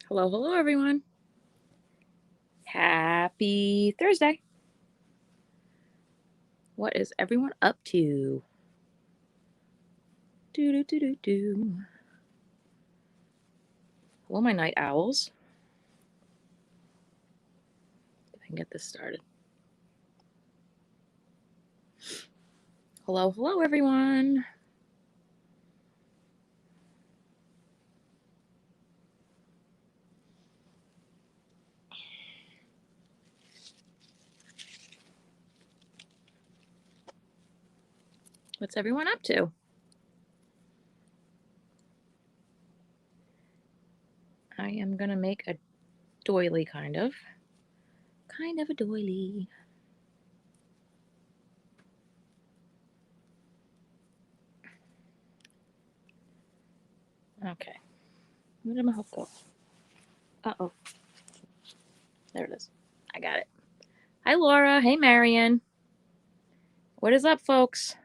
Hello, hello, everyone. Happy Thursday. What is everyone up to? Do. Hello, my night owls. If I can get this started. Hello, hello, everyone. What's everyone up to? I am going to make a doily, kind of a doily. Okay. Where did my hook go? Uh-oh. There it is. I got it. Hi, Laura. Hey, Marion. What is up, folks?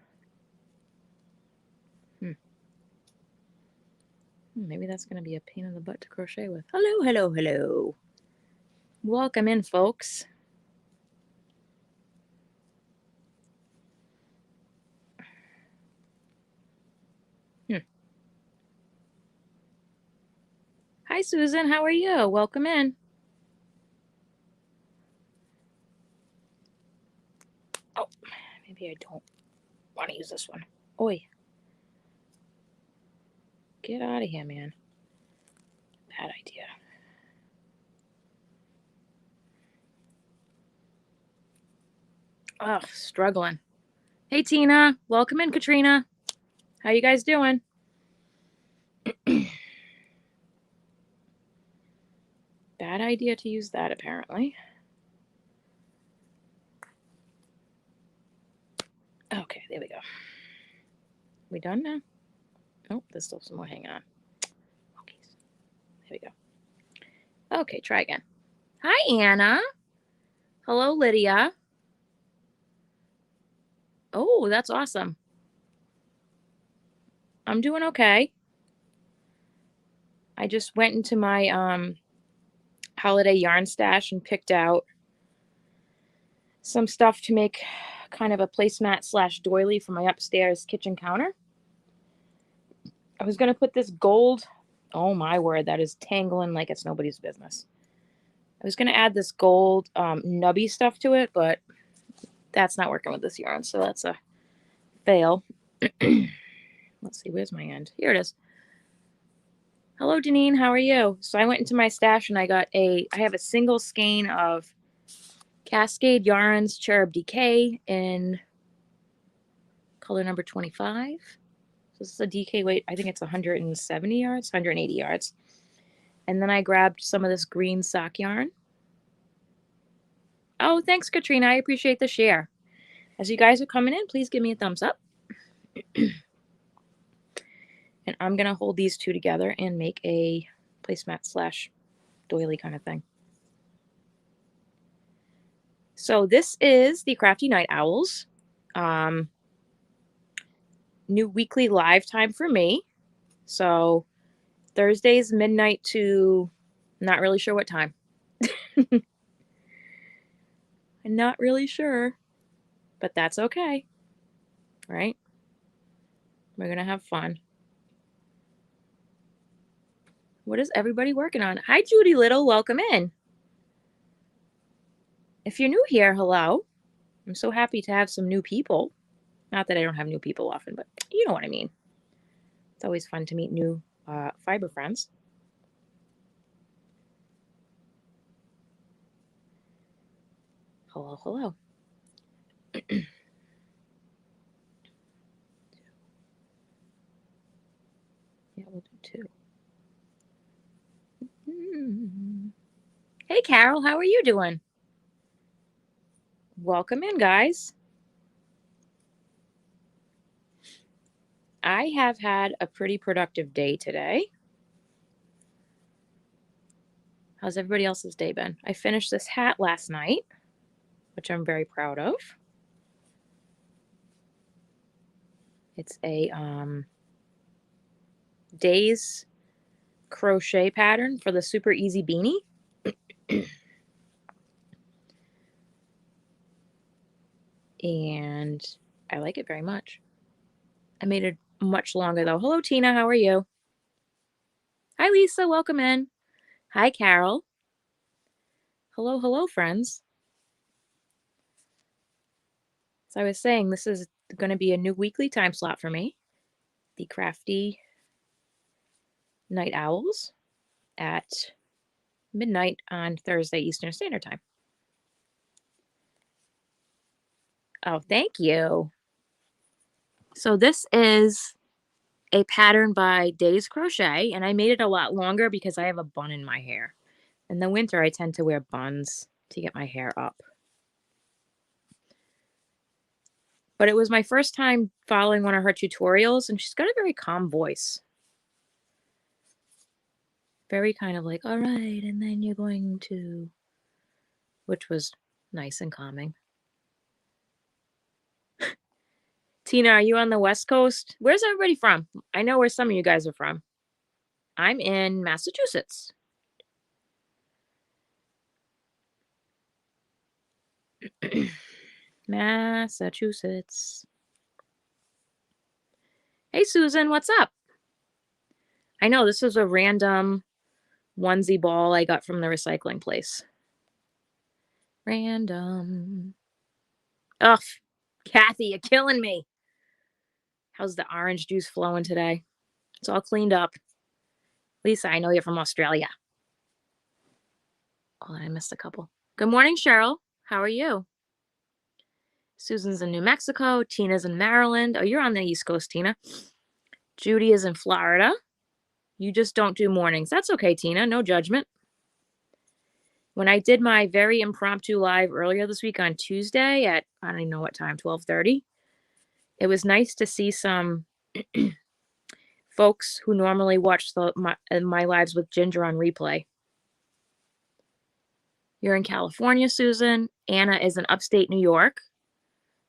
Maybe that's going to be a pain in the butt to crochet with. Hello, hello, hello. Welcome in, folks. Hi, Susan. How are you? Welcome in. Oh, maybe I don't want to use this one. Oi. Get out of here, man. Bad idea. Ugh, struggling. Hey, Tina. Welcome in, Katrina. How you guys doing? Bad idea to use that, apparently. Okay, there we go. We done now? Oh, there's still some more hanging on. Okay, there we go. Okay, try again. Hi, Anna. Hello, Lydia. Oh, that's awesome. I'm doing okay. I just went into my holiday yarn stash and picked out some stuff to make kind of a placemat slash doily for my upstairs kitchen counter. I was going to put this gold, oh my word, that is tangling like it's nobody's business. I was going to add this gold nubby stuff to it, but that's not working with this yarn, so that's a fail. Let's see, where's my end? Here it is. Hello, Deneen, how are you? So I went into my stash and I have a single skein of Cascade Yarns Cherub DK in color number 25. So this is a DK weight, I think it's 170 yards, 180 yards. And then I grabbed some of this green sock yarn. Oh, thanks, Katrina. I appreciate the share. As you guys are coming in, please give me a thumbs up. And I'm going to hold these two together and make a placemat slash doily kind of thing. So this is the Crafty Night Owls. New weekly live time for me. So Thursdays midnight to not really sure what time. I'm not really sure, but that's okay, right? We're going to have fun. What is everybody working on? Hi, Judy Little. Welcome in. If you're new here, hello. I'm so happy to have some new people. Not that I don't have new people often, but you know what I mean. It's always fun to meet new fiber friends. Hello, hello. Yeah, we'll do 2. Hey, Carol, how are you doing? Welcome in, guys. I have had a pretty productive day today. How's everybody else's day been? I finished this hat last night, which I'm very proud of. It's a Days crochet pattern for the super easy beanie. And I like it very much. I made it much longer though. Hello, Tina. How are you? Hi, Lisa. Welcome in. Hi, Carol. Hello, hello, friends. So I was saying this is going to be a new weekly time slot for me. The Crafty Night Owls at midnight on Thursday Eastern Standard Time. Oh, thank you. So this is a pattern by Days Crochet, and I made it a lot longer because I have a bun in my hair. In the winter, I tend to wear buns to get my hair up. But it was my first time following one of her tutorials, and she's got a very calm voice. Very kind of like, all right, and then you're going to, which was nice and calming. Tina, are you on the West Coast? Where's everybody from? I know where some of you guys are from. I'm in Massachusetts. Massachusetts. Hey, Susan, what's up? I know this is a random onesie ball I got from the recycling place. Random. Ugh, Kathy, you're killing me. How's the orange juice flowing today? It's all cleaned up. Lisa, I know you're from Australia. Oh, I missed a couple. Good morning, Cheryl. How are you? Susan's in New Mexico. Tina's in Maryland. Oh, you're on the East Coast, Tina. Judy is in Florida. You just don't do mornings. That's okay, Tina. No judgment. When I did my very impromptu live earlier this week on Tuesday at, I don't even know what time, 12:30, it was nice to see some folks who normally watch my lives with Ginger on replay. You're in California, Susan. Anna is in upstate New York.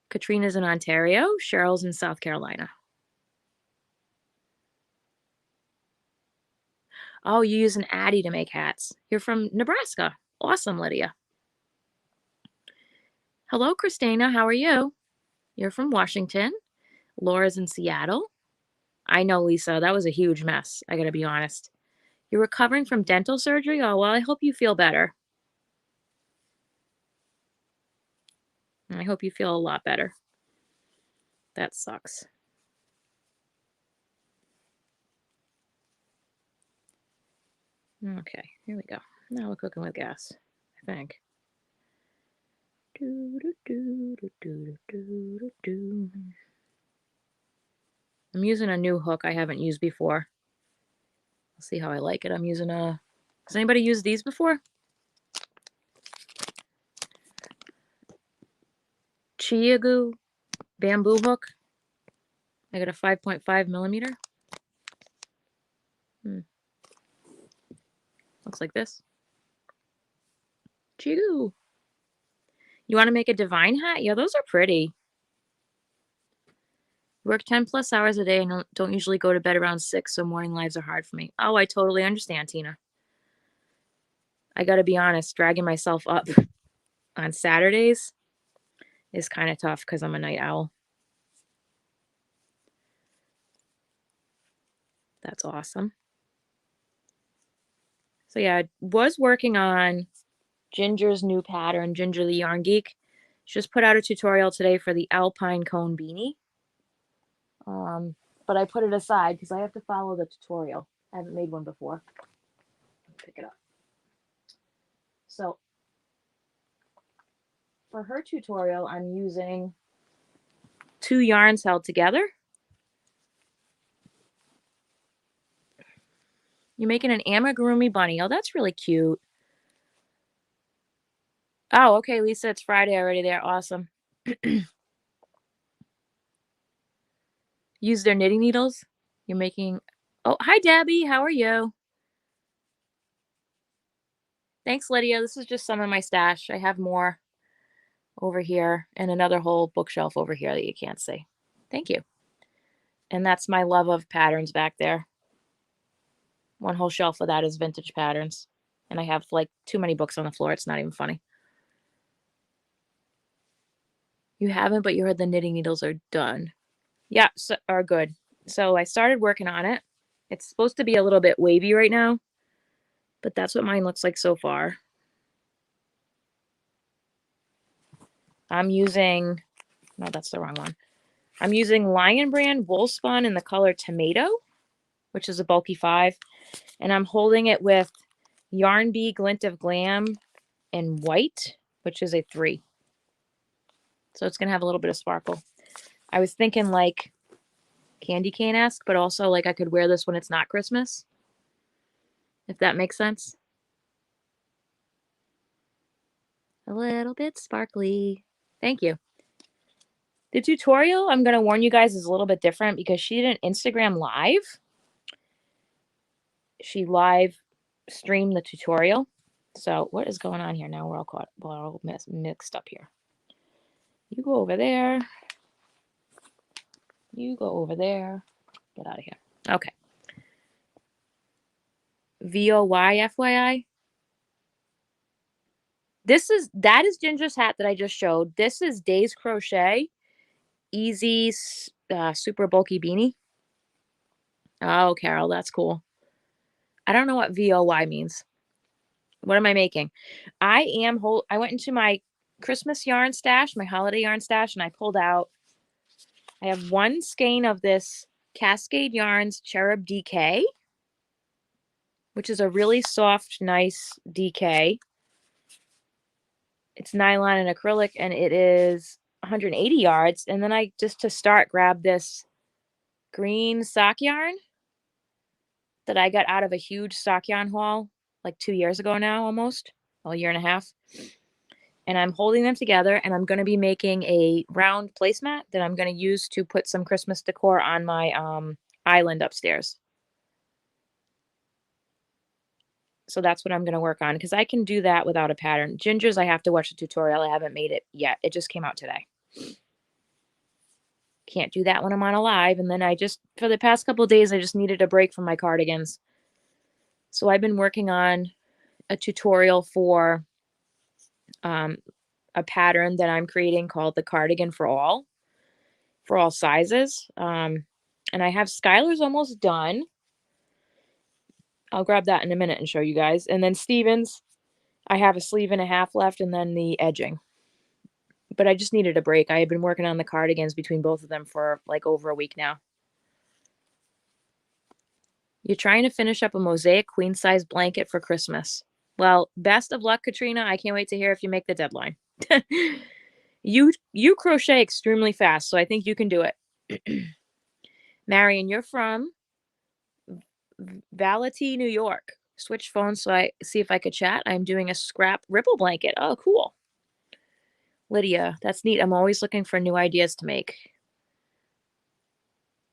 Katrina's in Ontario. Cheryl's in South Carolina. Oh, you use an Addy to make hats. You're from Nebraska. Awesome, Lydia. Hello, Christina. How are you? You're from Washington. Laura's in Seattle. I know, Lisa. That was a huge mess. I got to be honest. You're recovering from dental surgery? Oh, well, I hope you feel better. I hope you feel a lot better. That sucks. Okay, here we go. Now we're cooking with gas, I think. I'm using a new hook I haven't used before. Let's see how I like it. I'm using a... Has anybody used these before? Chiagu bamboo hook. I got a 5.5 millimeter. Looks like this. Chiagu. You want to make a divine hat? Yeah, those are pretty. Work 10 plus hours a day and don't usually go to bed around 6, so morning lives are hard for me. Oh, I totally understand, Tina. I got to be honest, dragging myself up on Saturdays is kind of tough because I'm a night owl. That's awesome. So yeah, I was working on Ginger's new pattern, Ginger the Yarn Geek. She just put out a tutorial today for the Alpine Cone Beanie. But I put it aside because I have to follow the tutorial. I haven't made one before. Pick it up. So for her tutorial, I'm using 2 yarns held together. You're making an amigurumi bunny. Oh, that's really cute. Oh, okay, Lisa, it's Friday already there. Awesome. Use their knitting needles. You're making... Oh, hi, Debbie. How are you? Thanks, Lydia. This is just some of my stash. I have more over here and another whole bookshelf over here that you can't see. Thank you. And that's my love of patterns back there. One whole shelf of that is vintage patterns. And I have like too many books on the floor. It's not even funny. You haven't, but you heard the knitting needles are done. Yeah, so, are good. So I started working on it. It's supposed to be a little bit wavy right now, but that's what mine looks like so far. I'm using, no, that's the wrong one. I'm using Lion Brand Wool Spun in the color Tomato, which is a bulky 5. And I'm holding it with Yarn Bee Glint of Glam in white, which is a 3. So it's going to have a little bit of sparkle. I was thinking like candy cane-esque, but also like I could wear this when it's not Christmas, if that makes sense. A little bit sparkly. Thank you. The tutorial, I'm going to warn you guys, is a little bit different because she did an Instagram live. She live streamed the tutorial. So what is going on here now? We're all mixed up here. You go over there. You go over there. Get out of here. Okay. VOY FYI. That is Ginger's hat that I just showed. This is Days Crochet Easy Super Bulky Beanie. Oh, Carol, that's cool. I don't know what VOY means. What am I making? I went into my Christmas yarn stash, my holiday yarn stash, and I pulled out, I have one skein of this Cascade Yarns Cherub DK, which is a really soft, nice DK. It's nylon and acrylic, and it is 180 yards. And then I, just to start, grabbed this green sock yarn that I got out of a huge sock yarn haul like 2 years ago now, almost, a year and a half. And I'm holding them together, and I'm going to be making a round placemat that I'm going to use to put some Christmas decor on my island upstairs. So that's what I'm going to work on, because I can do that without a pattern. Ginger's, I have to watch the tutorial. I haven't made it yet. It just came out today. Can't do that when I'm on a live. And then for the past couple of days, I just needed a break from my cardigans. So I've been working on a tutorial for a pattern that I'm creating called the Cardigan for all sizes. And I have Skylar's almost done. I'll grab that in a minute and show you guys. And then Steven's, I have a sleeve and a half left, and then the edging. But I just needed a break. I had been working on the cardigans between both of them for like over a week now. You're trying to finish up a mosaic queen size blanket for Christmas. Well, best of luck, Katrina. I can't wait to hear if you make the deadline. You crochet extremely fast, so I think you can do it. Marion, you're from Valety, New York. Switch phones so I see if I could chat. I'm doing a scrap ripple blanket. Oh, cool. Lydia, that's neat. I'm always looking for new ideas to make.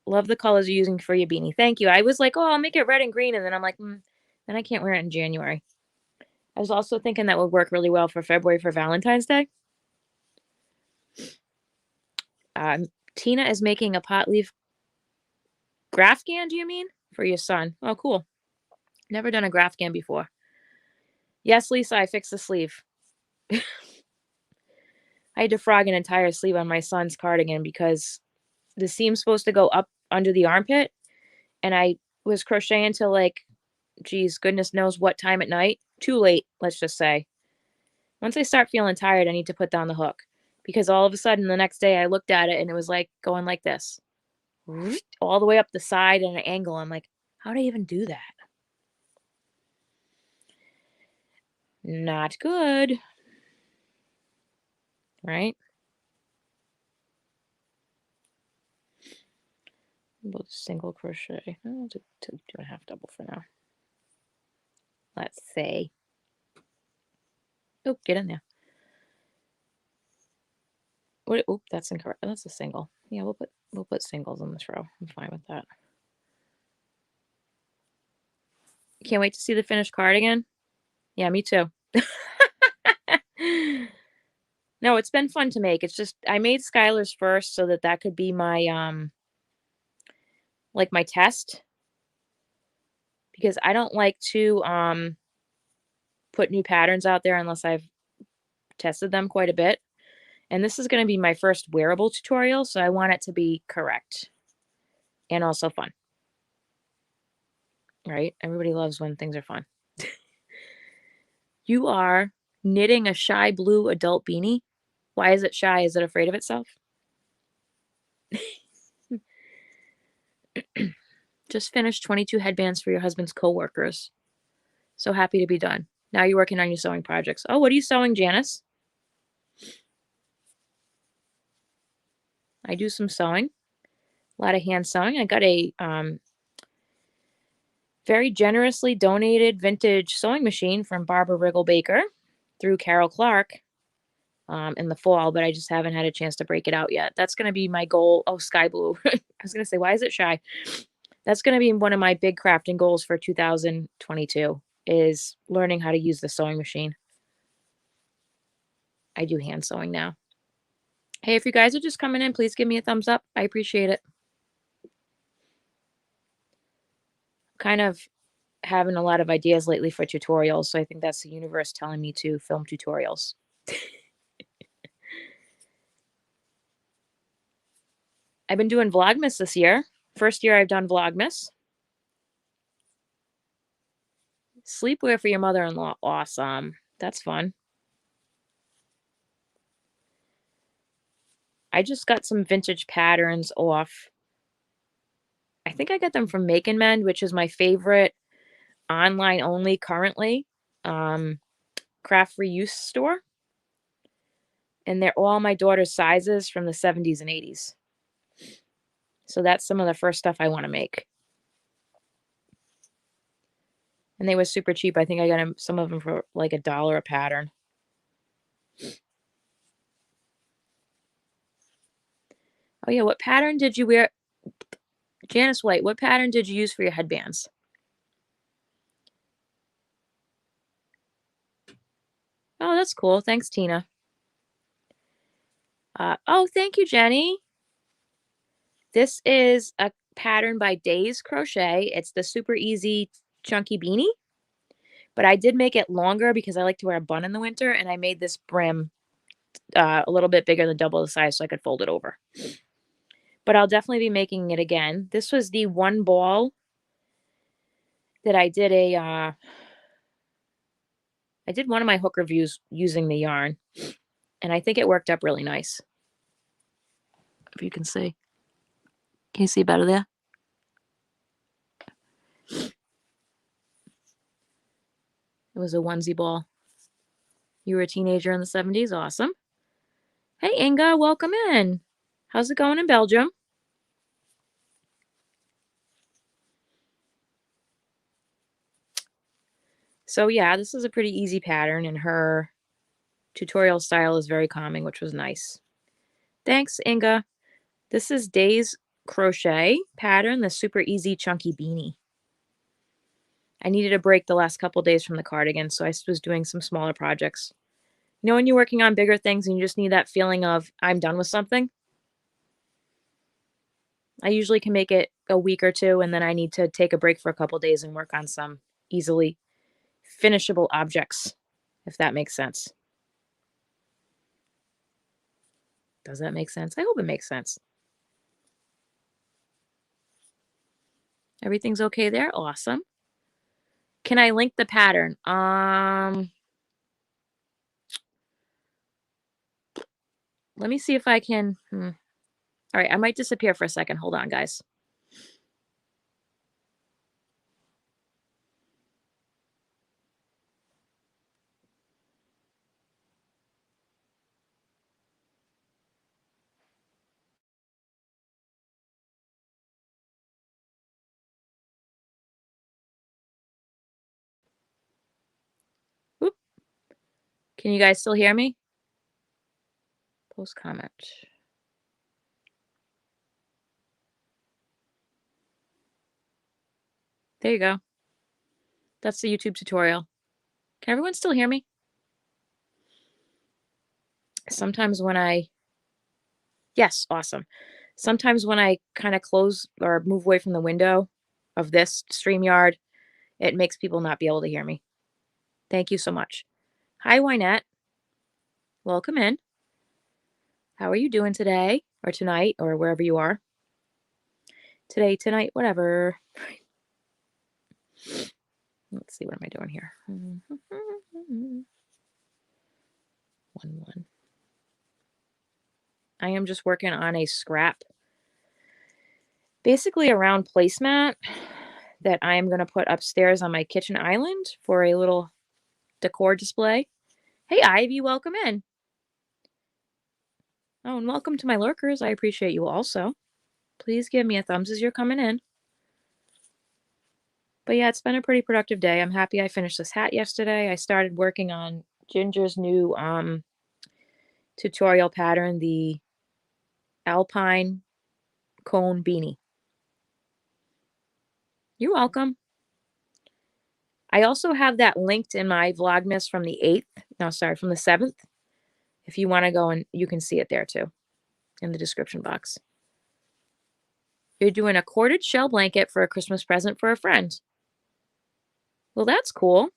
Love the colors you're using for your beanie. Thank you. I was like, oh, I'll make it red and green. And then I'm like, then I can't wear it in January. I was also thinking that would work really well for February for Valentine's Day. Tina is making a pot leaf Grafgan, do you mean? For your son. Oh, cool. Never done a Grafgan before. Yes, Lisa, I fixed the sleeve. I had to frog an entire sleeve on my son's cardigan because the seam's supposed to go up under the armpit. And I was crocheting till like, geez, goodness knows what time at night. Too late, let's just say. Once I start feeling tired, I need to put down the hook. Because all of a sudden, the next day, I looked at it and it was like going like this. All the way up the side at an angle. I'm like, how do I even do that? Not good. Right? Both single crochet. I'll do 2.5 double for now. Let's see. Oh, get in there. What? Oop, that's incorrect. That's a single. Yeah, we'll put singles in this row. I'm fine with that. Can't wait to see the finished cardigan. Yeah, me too. No, it's been fun to make. It's just I made Skylar's first so that could be my like my test, because I don't like to put new patterns out there unless I've tested them quite a bit. And this is going to be my first wearable tutorial, so I want it to be correct and also fun. Right? Everybody loves when things are fun. You are knitting a shy blue adult beanie. Why is it shy? Is it afraid of itself? Just finished 22 headbands for your husband's coworkers. So happy to be done. Now you're working on your sewing projects. Oh, what are you sewing, Janice? I do some sewing. A lot of hand sewing. I got a very generously donated vintage sewing machine from Barbara Riggle Baker through Carol Clark in the fall, but I just haven't had a chance to break it out yet. That's going to be my goal. Oh, sky blue. I was going to say, why is it shy? That's going to be one of my big crafting goals for 2022 is learning how to use the sewing machine. I do hand sewing now. Hey, if you guys are just coming in, please give me a thumbs up. I appreciate it. Kind of having a lot of ideas lately for tutorials, so I think that's the universe telling me to film tutorials. I've been doing Vlogmas this year. First year I've done Vlogmas. Sleepwear for your mother-in-law. Awesome. That's fun. I just got some vintage patterns off. I think I got them from Make and Mend, which is my favorite online only currently craft reuse store. And they're all my daughter's sizes from the 70s and 80s. So that's some of the first stuff I want to make. And they were super cheap. I think I got them, some of them for like $1 a pattern. Oh yeah, what pattern did you wear? Janice White, what pattern did you use for your headbands? Oh, that's cool. Thanks, Tina. Oh, thank you, Jenny. This is a pattern by Days Crochet. It's the super easy chunky beanie. But I did make it longer because I like to wear a bun in the winter, and I made this brim a little bit bigger than double the size so I could fold it over. But I'll definitely be making it again. This was the one ball that I did I did one of my hook reviews using the yarn, and I think it worked up really nice. If you can see. Can you see better there? It was a onesie ball. You were a teenager in the 70s? Awesome. Hey, Inga, welcome in. How's it going in Belgium? So yeah, this is a pretty easy pattern, and her tutorial style is very calming, which was nice. Thanks, Inga. This is Days Crochet pattern, the super easy chunky beanie. I needed a break the last couple days from the cardigan, so I was doing some smaller projects. You know when you're working on bigger things and you just need that feeling of, I'm done with something? I usually can make it a week or two, and then I need to take a break for a couple days and work on some easily finishable objects, if that makes sense. Does that make sense? I hope it makes sense. Everything's okay there? Awesome. Can I link the pattern? Let me see if I can. All right, I might disappear for a second. Hold on, guys. Oop. Can you guys still hear me? Post comment. There you go. That's the YouTube tutorial. Can everyone still hear me? Sometimes when yes, awesome. Sometimes when I kind of close or move away from the window of this StreamYard, It makes people not be able to hear me. Thank you so much. Hi, Wynette. Welcome in. How are you doing today or tonight or wherever you are? Today, tonight, whatever. Let's see, what am I doing here? 1-1. I am just working on a scrap, basically a round placemat that I am going to put upstairs on my kitchen island for a little decor display. Hey, Ivy, welcome in. Oh, and welcome to my lurkers. I appreciate you also. Please give me a thumbs as you're coming in. But yeah, it's been a pretty productive day. I'm happy I finished this hat yesterday. I started working on Ginger's new tutorial pattern, the Alpine Cone Beanie. You're welcome. I also have that linked in my Vlogmas from the 8th. No, sorry, from the 7th. If you want to go and you can see it there too in the description box. You're doing a corded shell blanket for a Christmas present for a friend. Well, that's cool.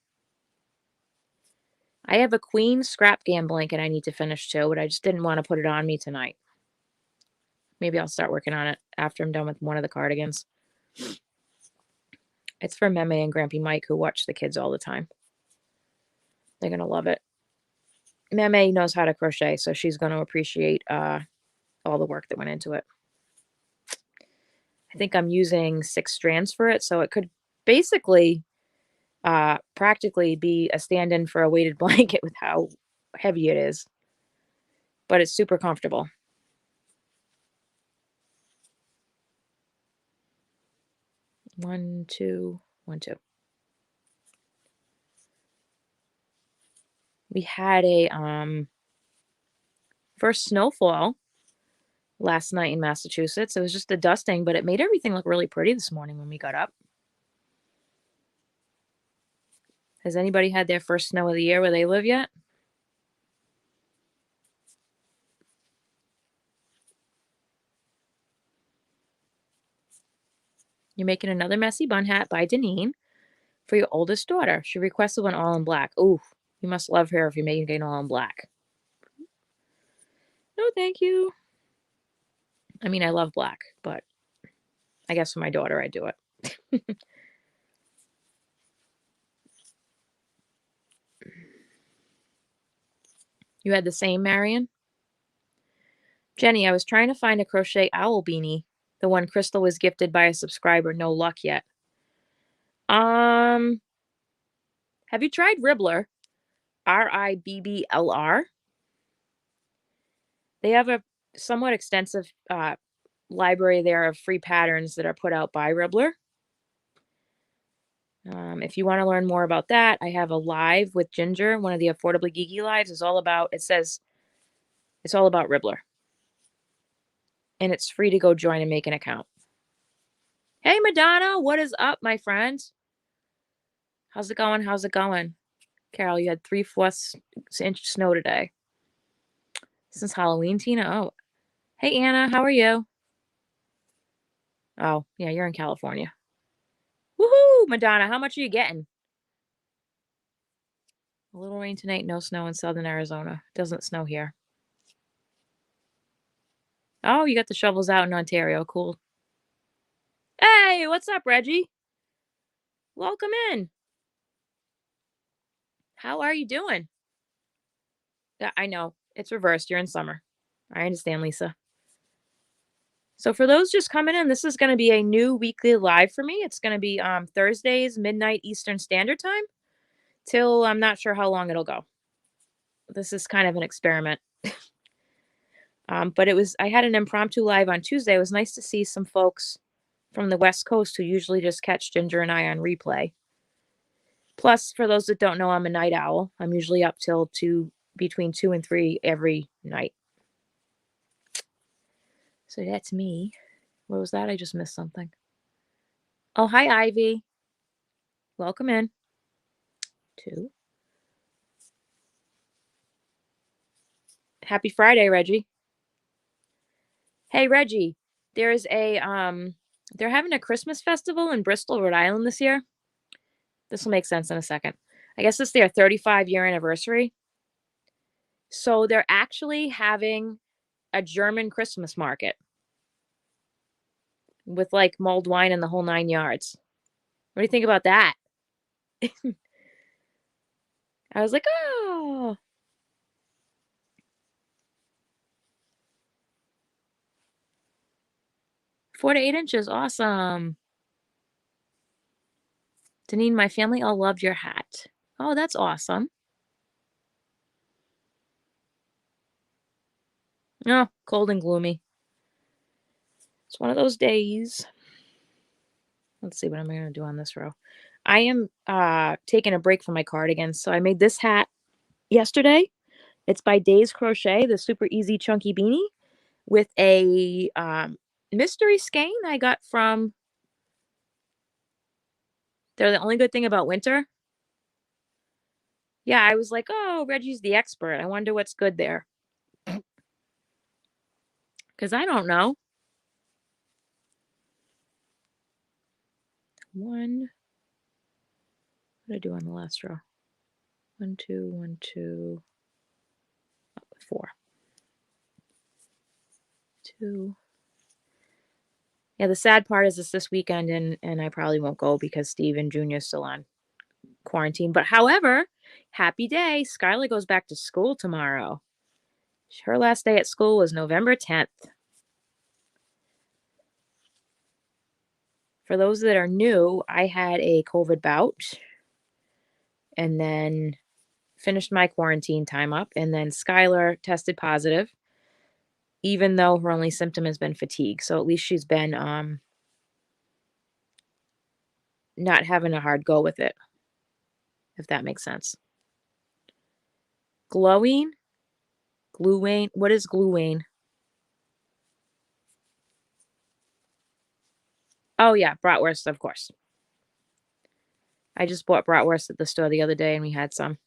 I have a queen scrap gam blanket I need to finish too, but I just didn't want to put it on me tonight. Maybe I'll start working on it after I'm done with one of the cardigans. It's for Meme and Grampy Mike, who watch the kids all the time. They're going to love it. Meme knows how to crochet, so she's going to appreciate all the work that went into it. I think I'm using 6 strands for it, so it could basically practically be a stand-in for a weighted blanket with how heavy it is. But it's super comfortable. One, two, 1, 2. We had a first snowfall last night in Massachusetts. It was just a dusting, but it made everything look really pretty this morning when we got up. Has anybody had their first snow of the year where they live yet? You're making another messy bun hat by Deneen for your oldest daughter. She requested one all in black. Ooh, you must love her if you're making it all in black. No, thank you. I mean, I love black, but I guess for my daughter, I do it. You had the same, Marion? Jenny, I was trying to find a crochet owl beanie. The one Crystal was gifted by a subscriber. No luck yet. Have you tried Ribbler? Ribbler. They have a somewhat extensive library there of free patterns that are put out by Ribbler. If you want to learn more about that, I have a live with Ginger. One of the Affordably Geeky lives is all about, it says, it's all about Ribbler. And it's free to go join and make an account. Hey, Madonna, what is up, my friend? How's it going? How's it going? Carol, you had 3/4 inch snow today. Since Halloween, Tina? Oh. Hey, Anna, how are you? Oh, yeah, you're in California. Woohoo, Madonna, how much are you getting? A little rain tonight, no snow in southern Arizona. Doesn't snow here. Oh, you got the shovels out in Ontario. Cool. Hey, what's up, Reggie? Welcome in. How are you doing? Yeah, I know. It's reversed. You're in summer. I understand, Lisa. So for those just coming in, this is going to be a new weekly live for me. It's going to be Thursdays, midnight Eastern Standard Time, till I'm not sure how long it'll go. This is kind of an experiment. But I had an impromptu live on Tuesday. It was nice to see some folks from the West Coast who usually just catch Ginger and I on replay. Plus, for those that don't know, I'm a night owl. I'm usually up till between 2 and 3 every night. So that's me. What was that? I just missed something. Oh, hi, Ivy. Welcome in. 2. Happy Friday, Reggie. Hey, Reggie. There's they're having a Christmas festival in Bristol, Rhode Island this year. This will make sense in a second. I guess it's their 35-year anniversary. So they're actually having a German Christmas market with like mulled wine and the whole 9 yards. What do you think about that? I was like, oh. 4 to 8 inches. Awesome. Deneen, my family all loved your hat. Oh, that's awesome. Oh, cold and gloomy. It's one of those days. Let's see, what am I going to do on this row? I am taking a break from my cardigans. So I made this hat yesterday. It's by Days Crochet, the super easy chunky beanie with a mystery skein I got from, they're the only good thing about winter. Yeah, I was like, oh, Reggie's the expert. I wonder what's good there. Because I don't know. One. What did I do on the last row? 1, 2, 1, 2, 4. 2. Yeah, the sad part is it's this weekend, and I probably won't go because Steve and Junior is still on quarantine. But however, happy day. Skylar goes back to school tomorrow. Her last day at school was November 10th. For those that are new, I had a COVID bout and then finished my quarantine time up. And then Skylar tested positive, even though her only symptom has been fatigue. So at least she's been not having a hard go with it, if that makes sense. Glowing? Gluwane? What is gluwane? Oh, yeah, bratwurst, of course. I just bought bratwurst at the store the other day, and we had some.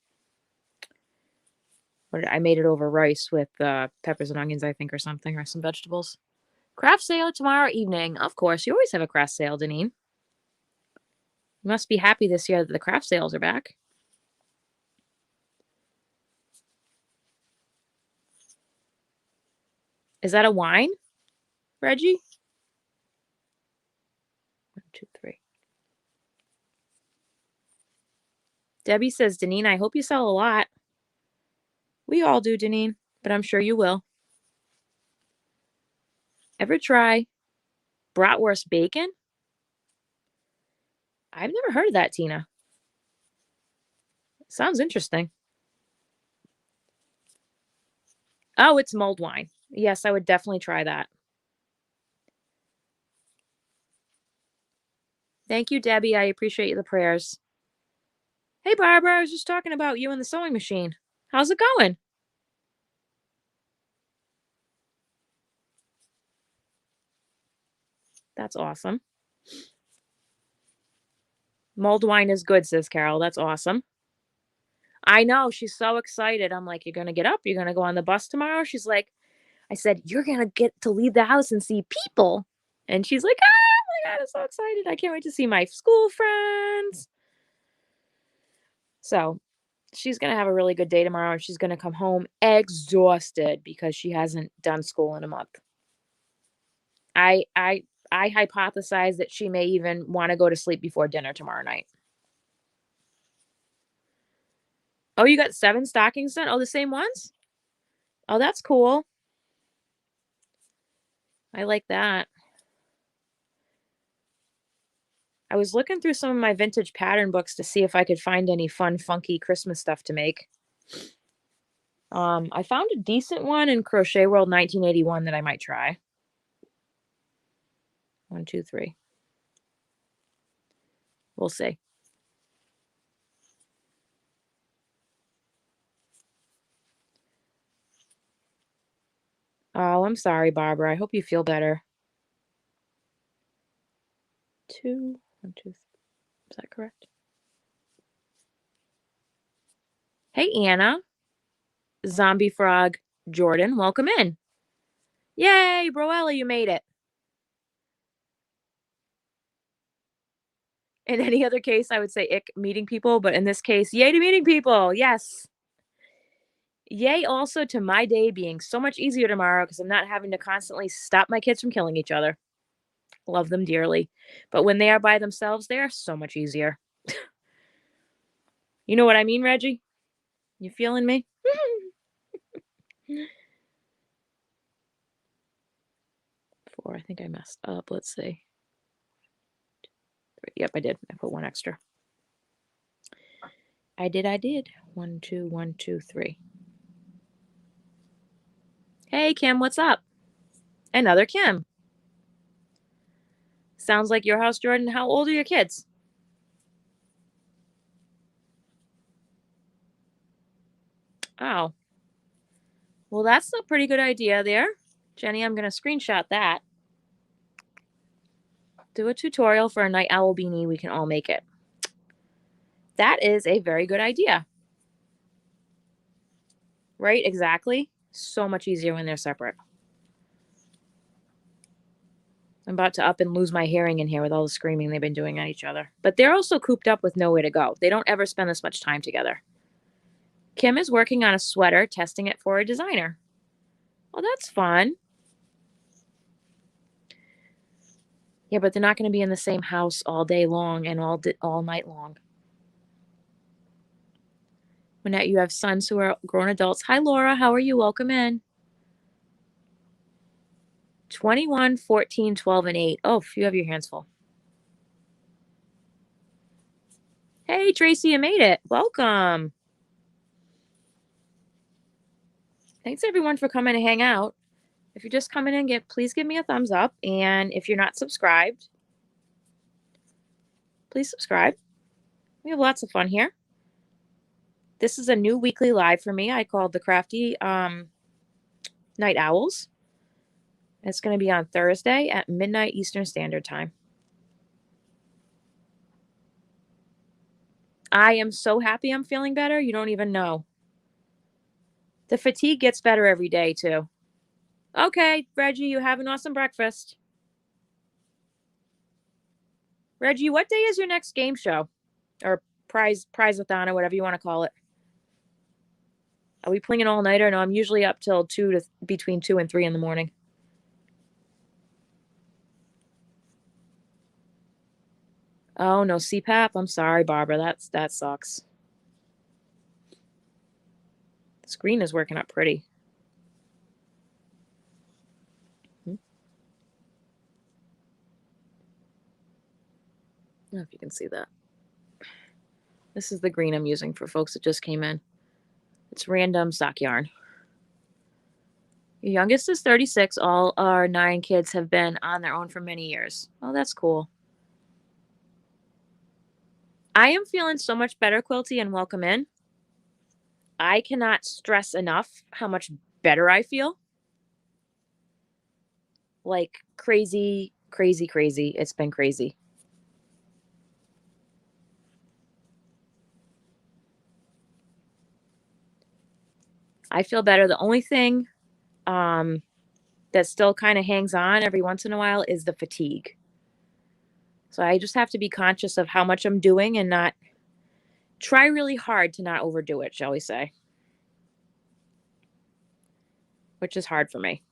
I made it over rice with peppers and onions, I think, or something, or some vegetables. Craft sale tomorrow evening. Of course, you always have a craft sale, Deneen. You must be happy this year that the craft sales are back. Is that a wine, Reggie? 1, 2, 3. Debbie says, Deneen, I hope you sell a lot. We all do, Deneen, but I'm sure you will. Ever try bratwurst bacon? I've never heard of that, Tina. Sounds interesting. Oh, it's mulled wine. Yes, I would definitely try that. Thank you, Debbie. I appreciate the prayers. Hey, Barbara, I was just talking about you and the sewing machine. How's it going? That's awesome. Mulled wine is good, says Carol. That's awesome. I know. She's so excited. I'm like, you're going to get up? You're going to go on the bus tomorrow? She's like, I said, you're going to get to leave the house and see people. And she's like, oh my God, I'm so excited. I can't wait to see my school friends. So she's going to have a really good day tomorrow, and she's going to come home exhausted because she hasn't done school in a month. I hypothesize that she may even want to go to sleep before dinner tomorrow night. Oh, you got 7 stockings done? Oh, the same ones? Oh, that's cool. I like that. I was looking through some of my vintage pattern books to see if I could find any fun, funky Christmas stuff to make. I found a decent one in Crochet World 1981 that I might try. 1, 2, 3. We'll see. Oh, I'm sorry, Barbara. I hope you feel better. 2, 1, 2, 3. Is that correct? Hey, Anna. Zombie Frog Jordan, welcome in. Yay, Broella, you made it. In any other case, I would say ick meeting people, but in this case, yay to meeting people. Yes. Yay also to my day being so much easier tomorrow because I'm not having to constantly stop my kids from killing each other. Love them dearly. But when they are by themselves, they are so much easier. You know what I mean, Reggie? You feeling me? 4, I think I messed up. Let's see. 3. Yep, I did. I put 1 extra. I did. 1, 2, 1, 2, 3. Hey, Kim, what's up? Another Kim. Sounds like your house, Jordan. How old are your kids? Oh. Well, that's a pretty good idea there. Jenny, I'm going to screenshot that. Do a tutorial for a night owl beanie. We can all make it. That is a very good idea. Right? Exactly. So much easier when they're separate. I'm about to up and lose my hearing in here with all the screaming they've been doing at each other. But they're also cooped up with nowhere to go. They don't ever spend this much time together. Kim is working on a sweater, testing it for a designer. Well, that's fun. Yeah, but they're not going to be in the same house all day long and all night long. When you have sons who are grown adults. Hi, Laura. How are you? Welcome in. 21, 14, 12, and 8. Oh, you have your hands full. Hey, Tracy, you made it. Welcome. Thanks, everyone, for coming to hang out. If you're just coming in, please give me a thumbs up. And if you're not subscribed, please subscribe. We have lots of fun here. This is a new weekly live for me. I called the Crafty Night Owls. It's going to be on Thursday at midnight Eastern Standard Time. I am so happy I'm feeling better. You don't even know. The fatigue gets better every day, too. Okay, Reggie, you have an awesome breakfast. Reggie, what day is your next game show? Or prize-a-thon, or whatever you want to call it. Are we playing an all-nighter? No, I'm usually up till between 2 and 3 in the morning. Oh, no CPAP? I'm sorry, Barbara. That sucks. The screen is working up pretty. I don't know if you can see that. This is the green I'm using for folks that just came in. It's random sock yarn. Your youngest is 36. All our 9 kids have been on their own for many years. Oh, that's cool. I am feeling so much better, Quilty, and welcome in. I cannot stress enough how much better I feel. Like crazy, crazy, crazy. It's been crazy. I feel better. The only thing that still kind of hangs on every once in a while is the fatigue. So I just have to be conscious of how much I'm doing and not try really hard to not overdo it, shall we say. Which is hard for me.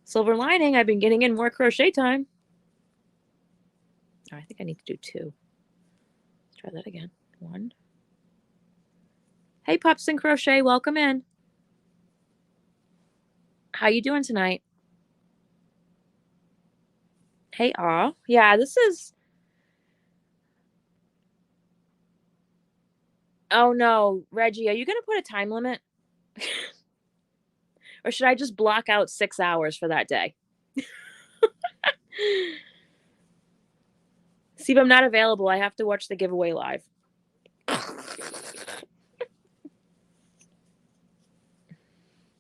Silver lining, I've been getting in more crochet time. Oh, I think I need to do 2. Let's try that again. 1. Hey, Pups and Crochet, welcome in. How you doing tonight? Hey, aw. Yeah, this is... Oh, no. Reggie, are you going to put a time limit? Or should I just block out 6 hours for that day? See, if I'm not available, I have to watch the giveaway live.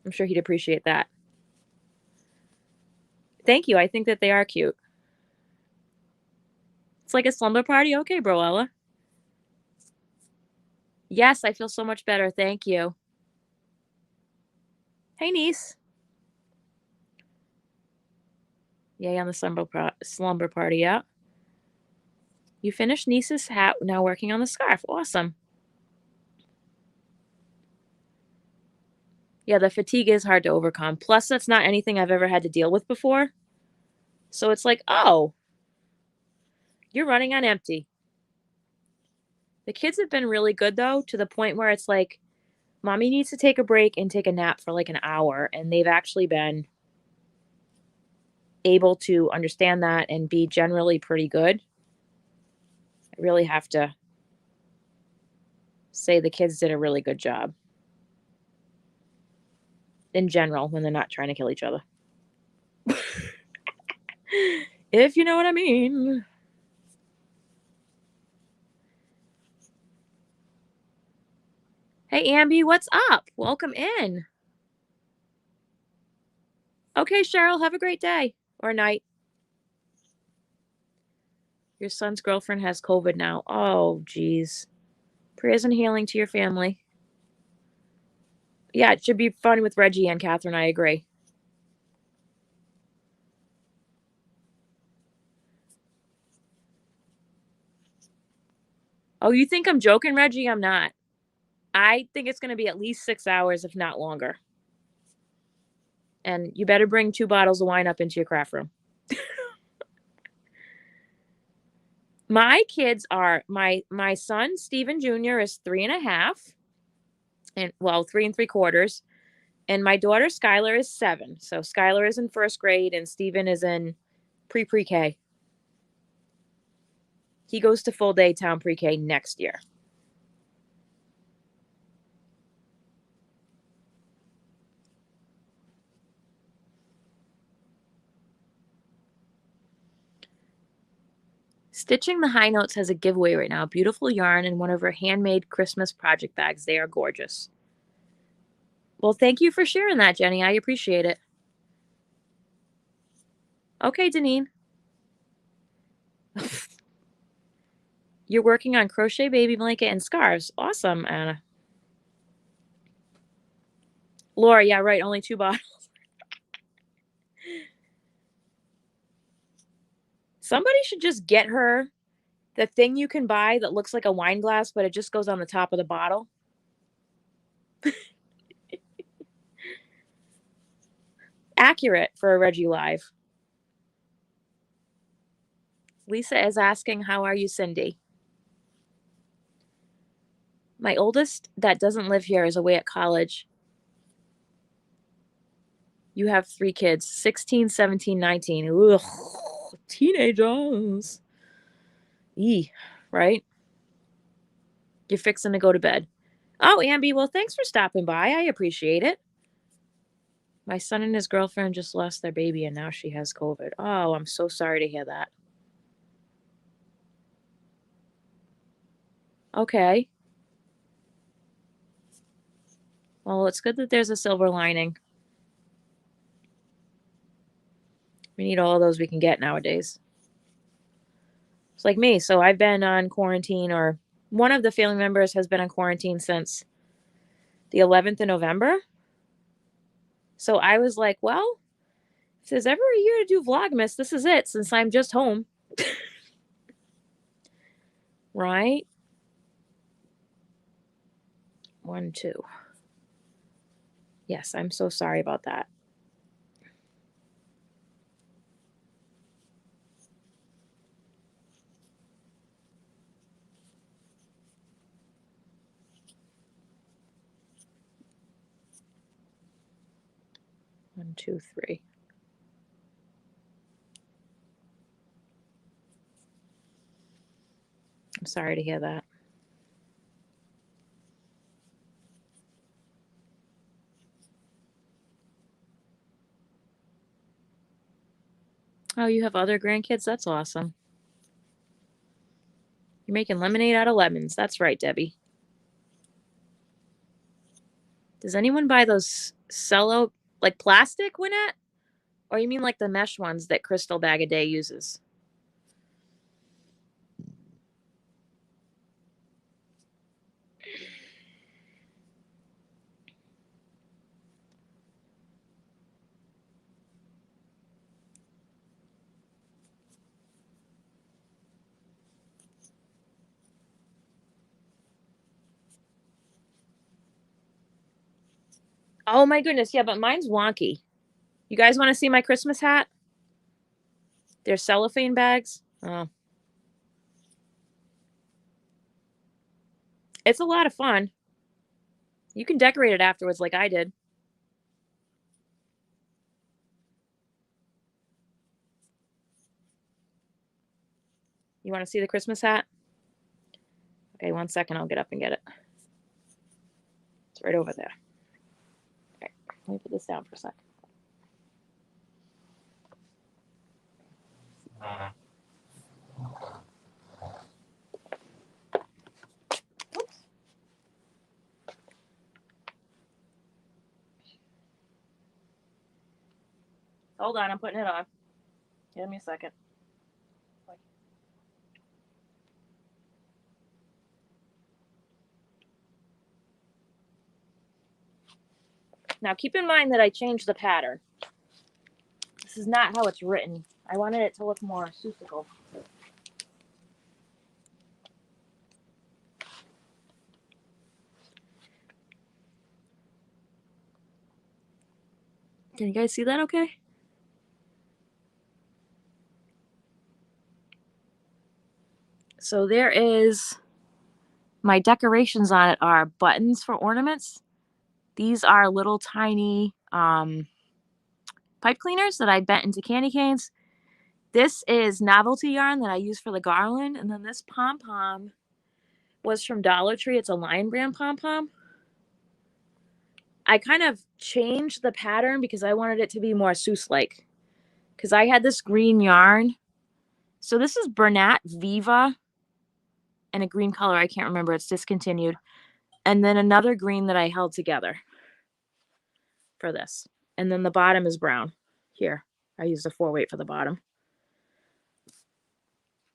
I'm sure he'd appreciate that. Thank you. I think that they are cute. It's like a slumber party. Okay, Broella. Yes, I feel so much better. Thank you. Hey, niece. Yay on the slumber party, yeah. You finished niece's hat, now working on the scarf. Awesome. Yeah, the fatigue is hard to overcome. Plus, that's not anything I've ever had to deal with before. So it's like, oh, you're running on empty. The kids have been really good, though, to the point where it's like, mommy needs to take a break and take a nap for like an hour. And they've actually been able to understand that and be generally pretty good. I really have to say the kids did a really good job in general when they're not trying to kill each other. If you know what I mean. Hey, Amby, what's up? Welcome in. Okay, Cheryl, have a great day or night. Your son's girlfriend has COVID now. Oh, geez. Prayers and healing to your family. Yeah, it should be fun with Reggie and Catherine. I agree. Oh, you think I'm joking, Reggie? I'm not. I think it's going to be at least 6 hours, if not longer. And you better bring 2 bottles of wine up into your craft room. My kids are, my son, Steven Jr. is 3.5. And, well, 3 3/4. And my daughter, Skylar, is 7. So Skylar is in 1st grade and Steven is in pre-K. He goes to full day town pre-K next year. Stitching the High Notes has a giveaway right now. Beautiful yarn and one of her handmade Christmas project bags. They are gorgeous. Well, thank you for sharing that, Jenny. I appreciate it. Okay, Deneen. You're working on crochet baby blanket and scarves. Awesome, Anna. Laura, yeah, right. Only 2 bottles. Somebody should just get her the thing you can buy that looks like a wine glass, but it just goes on the top of the bottle. Accurate for a Reggie Live. Lisa is asking, how are you, Cindy? My oldest that doesn't live here is away at college. You have 3 kids, 16, 17, 19. Ugh, teenagers. Right? You're fixing to go to bed. Oh, Amby, well, thanks for stopping by. I appreciate it. My son and his girlfriend just lost their baby and now she has COVID. Oh, I'm so sorry to hear that. Okay. Well, it's good that there's a silver lining. We need all of those we can get nowadays. It's like me. So I've been on quarantine, or one of the family members has been on quarantine since the 11th of November. So I was like, well, if there's ever a year to do Vlogmas, this is it, since I'm just home. Right? 1, 2. Yes, I'm so sorry about that. One, 2, 3. I'm sorry to hear that. Oh, you have other grandkids? That's awesome. You're making lemonade out of lemons. That's right, Debbie. Does anyone buy those cello, like plastic, Winnet? Or you mean like the mesh ones that Crystal Bag a Day uses? Oh my goodness. Yeah, but mine's wonky. You guys want to see my Christmas hat? They're cellophane bags. Oh. It's a lot of fun. You can decorate it afterwards like I did. You want to see the Christmas hat? Okay, 1 second. I'll get up and get it. It's right over there. Okay, let me put this down for a sec. Oops. Hold on, I'm putting it on. Give me a second. Now keep in mind that I changed the pattern. This is not how it's written. I wanted it to look more seussical. Can you guys see that okay? So there is, my decorations on it are buttons for ornaments. These are little tiny pipe cleaners that I bent into candy canes. This is novelty yarn that I use for the garland. And then this pom-pom was from Dollar Tree. It's a Lion Brand pom-pom. I kind of changed the pattern because I wanted it to be more Seuss-like. Because I had this green yarn. So this is Bernat Viva and a green color. I can't remember. It's discontinued. And then another green that I held together for this. And then the bottom is brown. Here, I used a 4-weight for the bottom.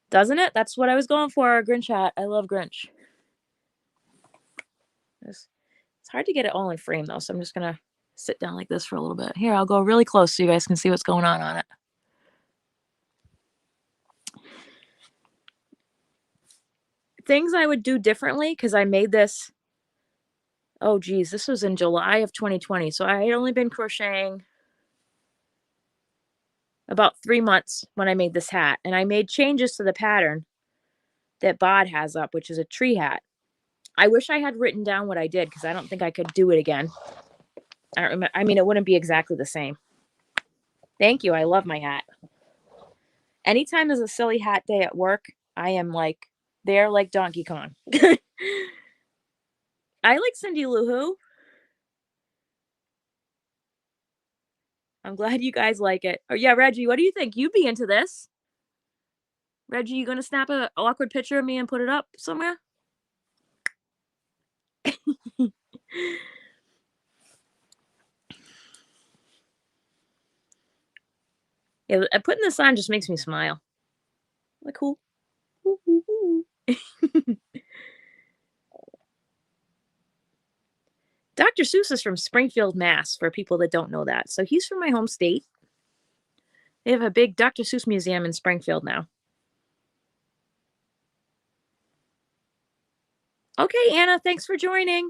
Doesn't it? That's what I was going for, Grinch hat. I love Grinch. It's hard to get it all in frame, though, so I'm just going to sit down like this for a little bit. Here, I'll go really close so you guys can see what's going on it. Things I would do differently, because I made this, oh geez, this was in July of 2020, so I had only been crocheting about 3 months when I made this hat, and I made changes to the pattern that Bod has up, which is a tree hat. I wish I had written down what I did, because I don't think I could do it again. I don't remember. I mean, it wouldn't be exactly the same. Thank you. I love my hat. Anytime there's a silly hat day at work, I am like there like Donkey Kong. I like Cindy Lou Who. I'm glad you guys like it. Oh yeah, Reggie, what do you think? You'd be into this. Reggie, you gonna snap an awkward picture of me and put it up somewhere? Yeah, putting this on just makes me smile. Like cool. Dr. Seuss is from Springfield, Mass, for people that don't know that. So he's from my home state. They have a big Dr. Seuss museum in Springfield now. Okay, Anna, thanks for joining.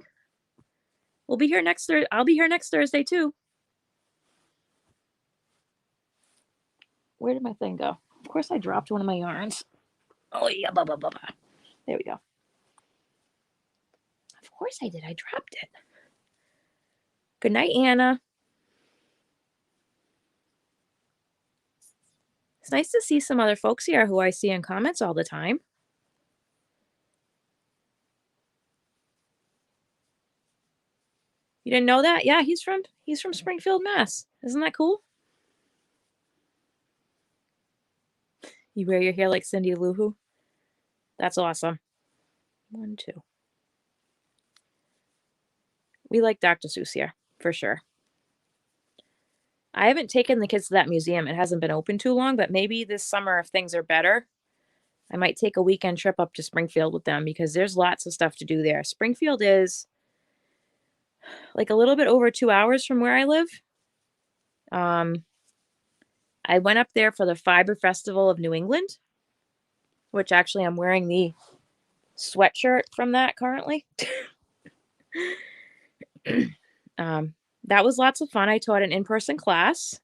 We'll be here next Thursday. I'll be here next Thursday too. Where did my thing go? Of course, I dropped one of my yarns. Oh yeah, blah blah blah blah. There we go. Of course I did. I dropped it. Good night, Anna. It's nice to see some other folks here who I see in comments all the time. You didn't know that? Yeah, he's from Springfield, Mass. Isn't that cool? You wear your hair like Cindy Lou Who? That's awesome. 1, 2. We like Dr. Seuss here, for sure. I haven't taken the kids to that museum. It hasn't been open too long, but maybe this summer, if things are better, I might take a weekend trip up to Springfield with them because there's lots of stuff to do there. Springfield is like a little bit over 2 hours from where I live. I went up there for the Fiber Festival of New England, which actually I'm wearing the sweatshirt from that currently. that was lots of fun. I taught an in-person class,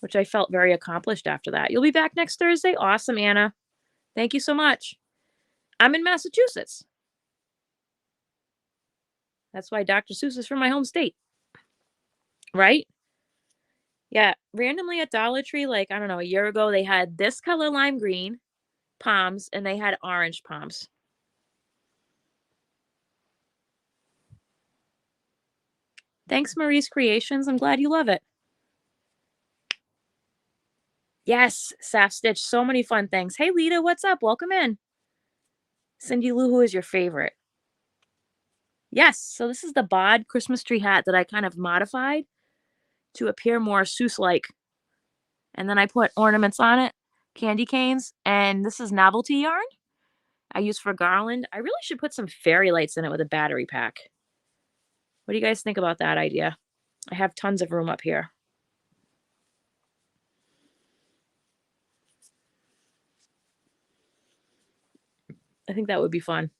which I felt very accomplished after that. You'll be back next Thursday? Awesome, Anna. Thank you so much. I'm in Massachusetts. That's why Dr. Seuss is from my home state. Right? Yeah. Randomly at Dollar Tree, like, I don't know, a year ago, they had this color lime green palms and they had orange palms. Thanks, Marie's Creations. I'm glad you love it. Yes, Saf Stitch. So many fun things. Hey, Lita, what's up? Welcome in. Cindy Lou, who is your favorite? Yes, so this is the bod Christmas tree hat that I kind of modified to appear more Seuss-like. And then I put ornaments on it, candy canes, and this is novelty yarn I use for garland. I really should put some fairy lights in it with a battery pack. What do you guys think about that idea? I have tons of room up here. I think that would be fun.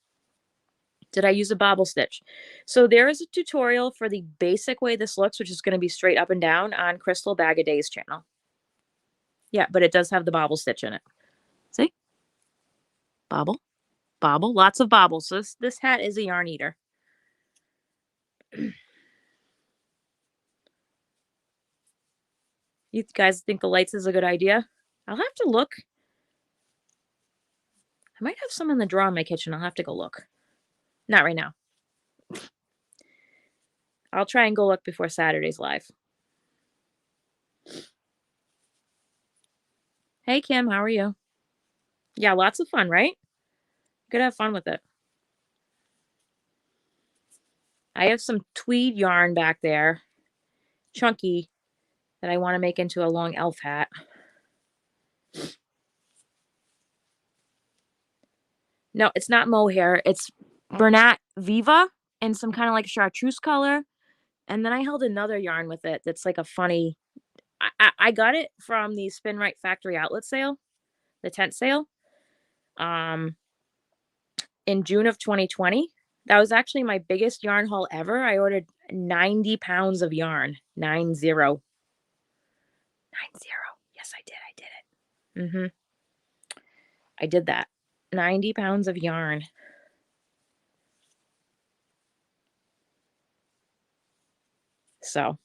Did I use a bobble stitch? So there is a tutorial for the basic way this looks, which is going to be straight up and down on Crystal Bag of Days channel. Yeah, but it does have the bobble stitch in it. See? Bobble, bobble, lots of bobbles. So this hat is a yarn eater. You guys think the lights is a good idea? I'll have to look. I might have some in the drawer in my kitchen. I'll have to go look. Not right now. I'll try and go look before Saturday's live. Hey, Kim, how are you? Yeah, lots of fun, right? Could have fun with it. I have some tweed yarn back there, chunky, that I want to make into a long elf hat. No, it's not mohair. It's Bernat Viva in some kind of like chartreuse color. And then I held another yarn with it that's like a funny. I got it from the Spin Right Factory outlet sale, the tent sale, in June of 2020. That was actually my biggest yarn haul ever. I ordered 90 pounds of yarn. 90. 90. Yes, I did. I did it. I did that. 90 pounds of yarn. So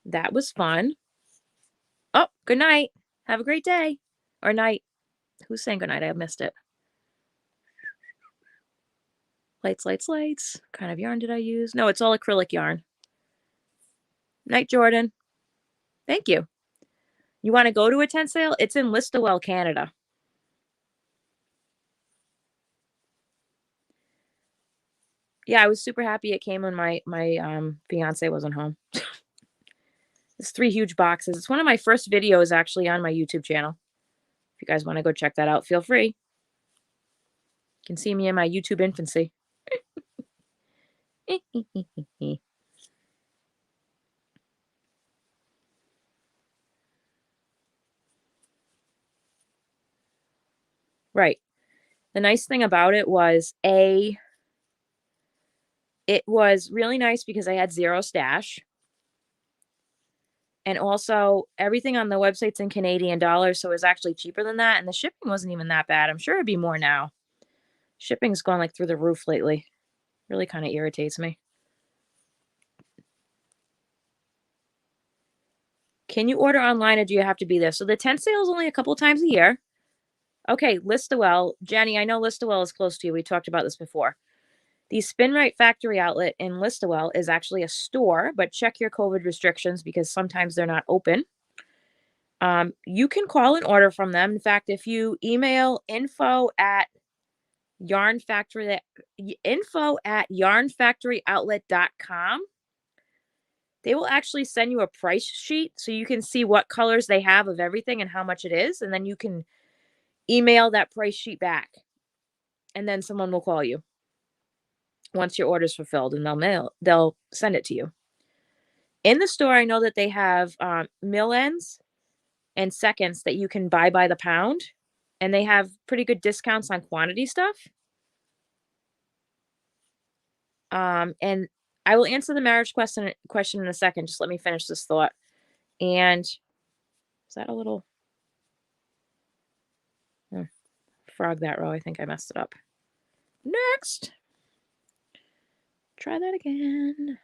that was fun. Oh, good night. Have a great day. Or night. Who's saying good night? I missed it. Lights, lights, lights. What kind of yarn did I use? No, it's all acrylic yarn. Night, Jordan. Thank you. You want to go to a tent sale? It's in Listowel, Canada. Yeah, I was super happy it came when my fiance wasn't home. It's 3 huge boxes. It's one of my first videos actually on my YouTube channel. If you guys want to go check that out, feel free. You can see me in my YouTube infancy. Right. The nice thing about it was it was really nice because I had 0 stash. And also everything on the website's in Canadian dollars, so it was actually cheaper than that. And the shipping wasn't even that bad. I'm sure it'd be more now. Shipping's gone like through the roof lately. Really kind of irritates me. Can you order online or do you have to be there? So the tent sale is only a couple times a year. Okay, Listowel. Jenny, I know Listowel is close to you. We talked about this before. The Spin Right Factory outlet in Listowel is actually a store, but check your COVID restrictions because sometimes they're not open. You can call and order from them. In fact, if you email info at yarnfactoryoutlet.com, they will actually send you a price sheet so you can see what colors they have of everything and how much it is. And then you can email that price sheet back. And then someone will call you once your order's fulfilled and they'll send it to you. In the store, I know that they have mill ends and seconds that you can buy by the pound. And they have pretty good discounts on quantity stuff. And I will answer the marriage question in a second. Just let me finish this thought. And is that a little frog that row? I think I messed it up. Next. Try that again.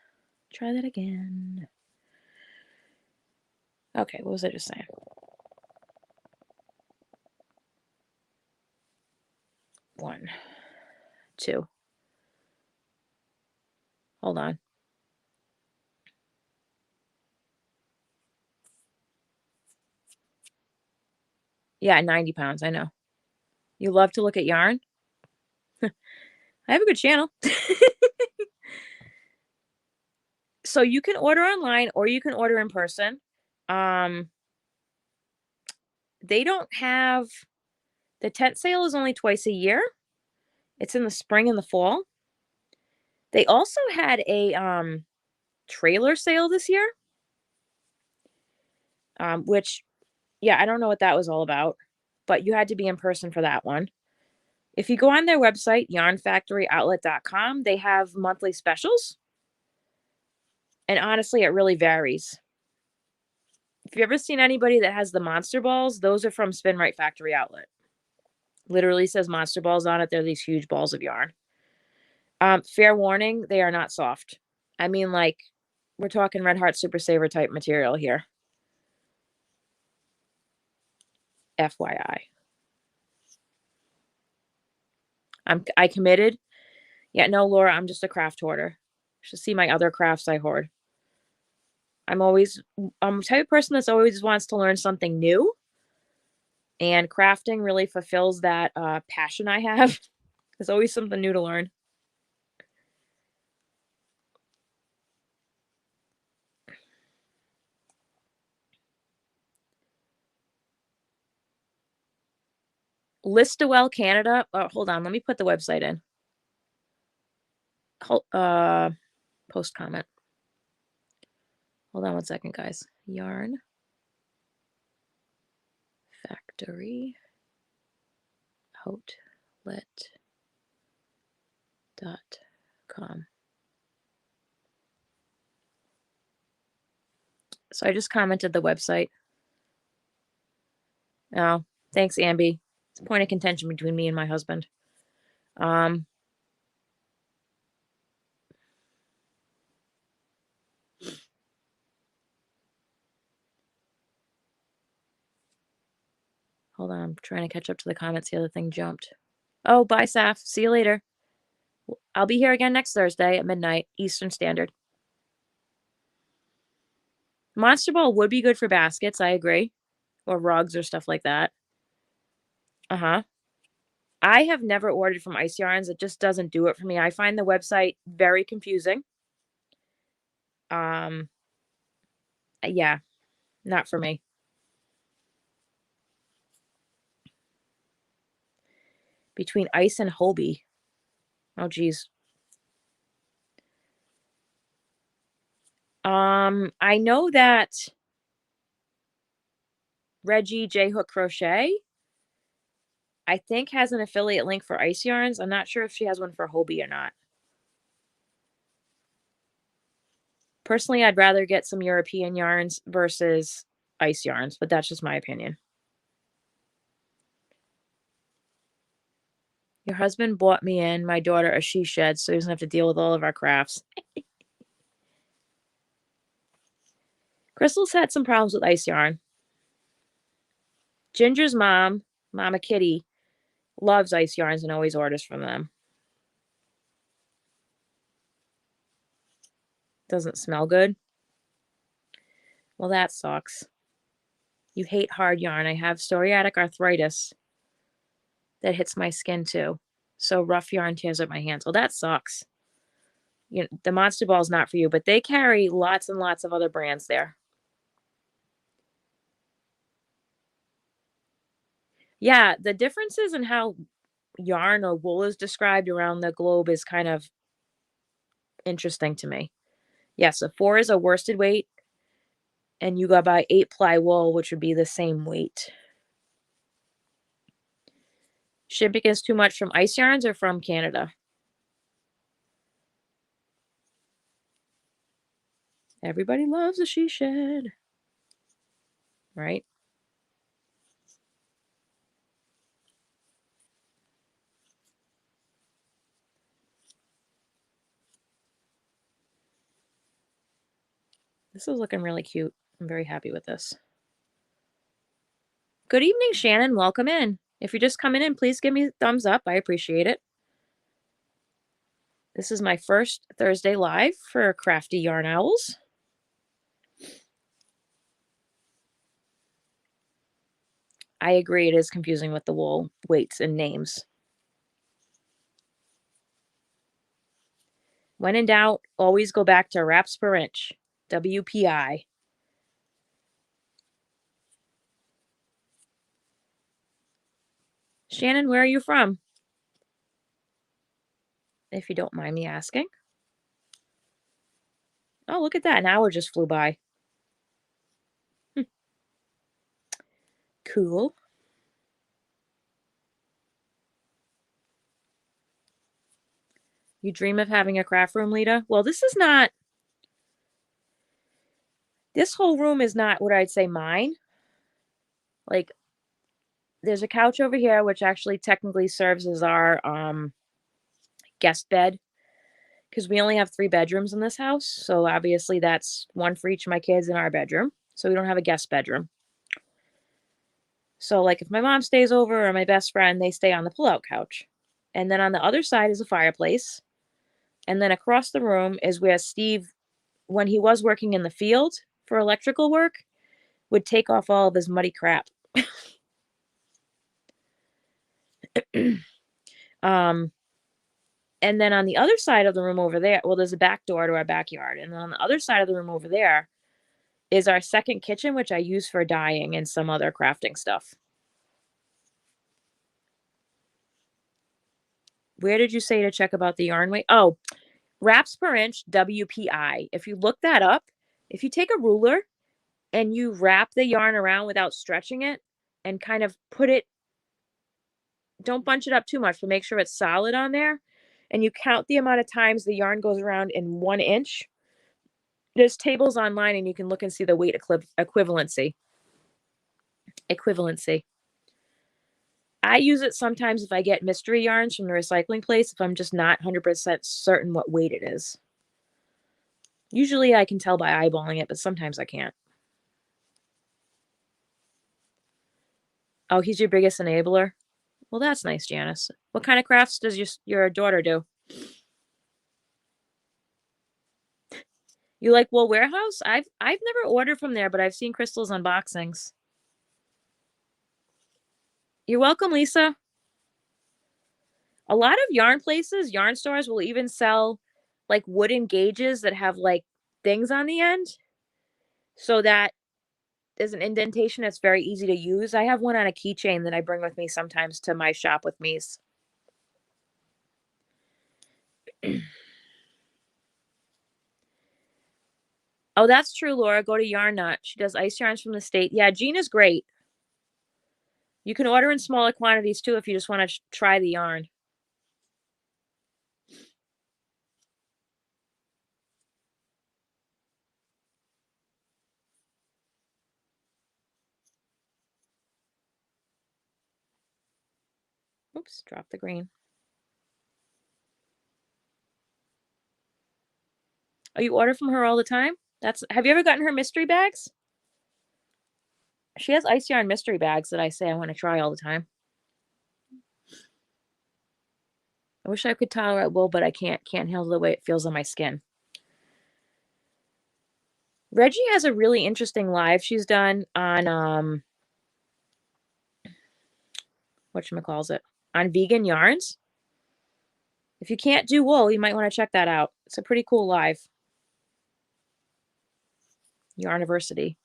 Try that again. Okay, what was I just saying? 1, 2. Hold on. Yeah, 90 pounds. I know. You love to look at yarn? I have a good channel. So you can order online or you can order in person. They don't have, the tent sale is only twice a year. It's in the spring and the fall. They also had a trailer sale this year. Which, yeah, I don't know what that was all about, but you had to be in person for that one. If you go on their website, yarnfactoryoutlet.com, they have monthly specials. And honestly, it really varies. If you've ever seen anybody that has the monster balls, those are from Spin Right Factory Outlet. Literally says monster balls on it. They're these huge balls of yarn. Fair warning, they are not soft. I mean, like, we're talking Red Heart Super Saver type material here. FYI. I committed. Yeah, no, Laura, I'm just a craft hoarder. You should see my other crafts I hoard. I'm the type of person that always wants to learn something new. And crafting really fulfills that passion I have. There's always something new to learn. Listowel Canada. Oh, hold on. Let me put the website in. Post comment. Hold on 1 second, guys. Yarn Factory Outlet.com. So I just commented the website. Oh, thanks, Ambi. It's a point of contention between me and my husband. Hold on, I'm trying to catch up to the comments. The other thing jumped. Oh, bye, Saf. See you later. I'll be here again next Thursday at midnight, Eastern Standard. Monster Ball would be good for baskets, I agree. Or rugs or stuff like that. Uh-huh. I have never ordered from Ice Yarns. It just doesn't do it for me. I find the website very confusing. Yeah, not for me. Between Ice and Hobie. Oh, geez. I know that Reggie J Hook Crochet, I think, has an affiliate link for Ice Yarns. I'm not sure if she has one for Hobie or not. Personally, I'd rather get some European yarns versus Ice Yarns, but that's just my opinion. Your husband bought me and my daughter a she shed so he doesn't have to deal with all of our crafts. Crystal's had some problems with Ice Yarn. Ginger's mom, Mama Kitty, loves Ice Yarns and always orders from them. Doesn't smell good. Well, that sucks. You hate hard yarn. I have psoriatic arthritis that hits my skin too. So rough yarn tears up my hands. Well, that sucks. You know, the Monster Ball is not for you, but they carry lots and lots of other brands there. Yeah, the differences in how yarn or wool is described around the globe is kind of interesting to me. Yes, a 4 is a worsted weight, and you go by 8-ply wool, which would be the same weight. Shipping is too much from Ice Yarns or from Canada? Everybody loves a she shed, right? This is looking really cute. I'm very happy with this. Good evening, Shannon. Welcome in. If you're just coming in, please give me a thumbs up. I appreciate it. This is my first Thursday live for Crafty Yarn Owls. I agree, it is confusing with the wool weights and names. When in doubt, always go back to wraps per inch, WPI. Shannon, where are you from? If you don't mind me asking. Oh, look at that. An hour just flew by. Cool. You dream of having a craft room, Lita? Well, this whole room is not what I'd say mine. Like, there's a couch over here, which actually technically serves as our guest bed, because we only have 3 bedrooms in this house. So obviously that's one for each of my kids in our bedroom. So we don't have a guest bedroom. So like if my mom stays over or my best friend, they stay on the pull-out couch. And then on the other side is a fireplace. And then across the room is where Steve, when he was working in the field for electrical work, would take off all of his muddy crap. And then on the other side of the room over there, well, there's a back door to our backyard. And then on the other side of the room over there is our second kitchen, which I use for dyeing and some other crafting stuff. Where did you say to check about the yarn weight? Oh, wraps per inch, WPI. If you look that up, if you take a ruler and you wrap the yarn around without stretching it and kind of put it, don't bunch it up too much, but make sure it's solid on there. And you count the amount of times the yarn goes around in 1 inch. There's tables online and you can look and see the weight equivalency. I use it sometimes if I get mystery yarns from the recycling place, if I'm just not 100% certain what weight it is. Usually I can tell by eyeballing it, but sometimes I can't. Oh, he's your biggest enabler? Well, that's nice, Janice. What kind of crafts does your daughter do? You like Wool Warehouse? I've never ordered from there, but I've seen Crystal's unboxings. You're welcome, Lisa. A lot of yarn places, yarn stores will even sell like wooden gauges that have like things on the end so that there's an indentation that's very easy to use. I have one on a keychain that I bring with me sometimes to my shop with me's. Oh, that's true, Laura. Go to Yarn Nut. She does ice yarns from the state. Yeah, Gina's great. You can order in smaller quantities too if you just want to try the yarn. Oops, drop the green. Oh, you order from her all the time? Have you ever gotten her mystery bags? She has ice yarn mystery bags that I say I want to try all the time. I wish I could tolerate wool, but I can't. Can't handle the way it feels on my skin. Reggie has a really interesting live she's done on whatchamacallit, on vegan yarns. If you can't do wool, you might want to check that out. It's a pretty cool live. Yarniversity.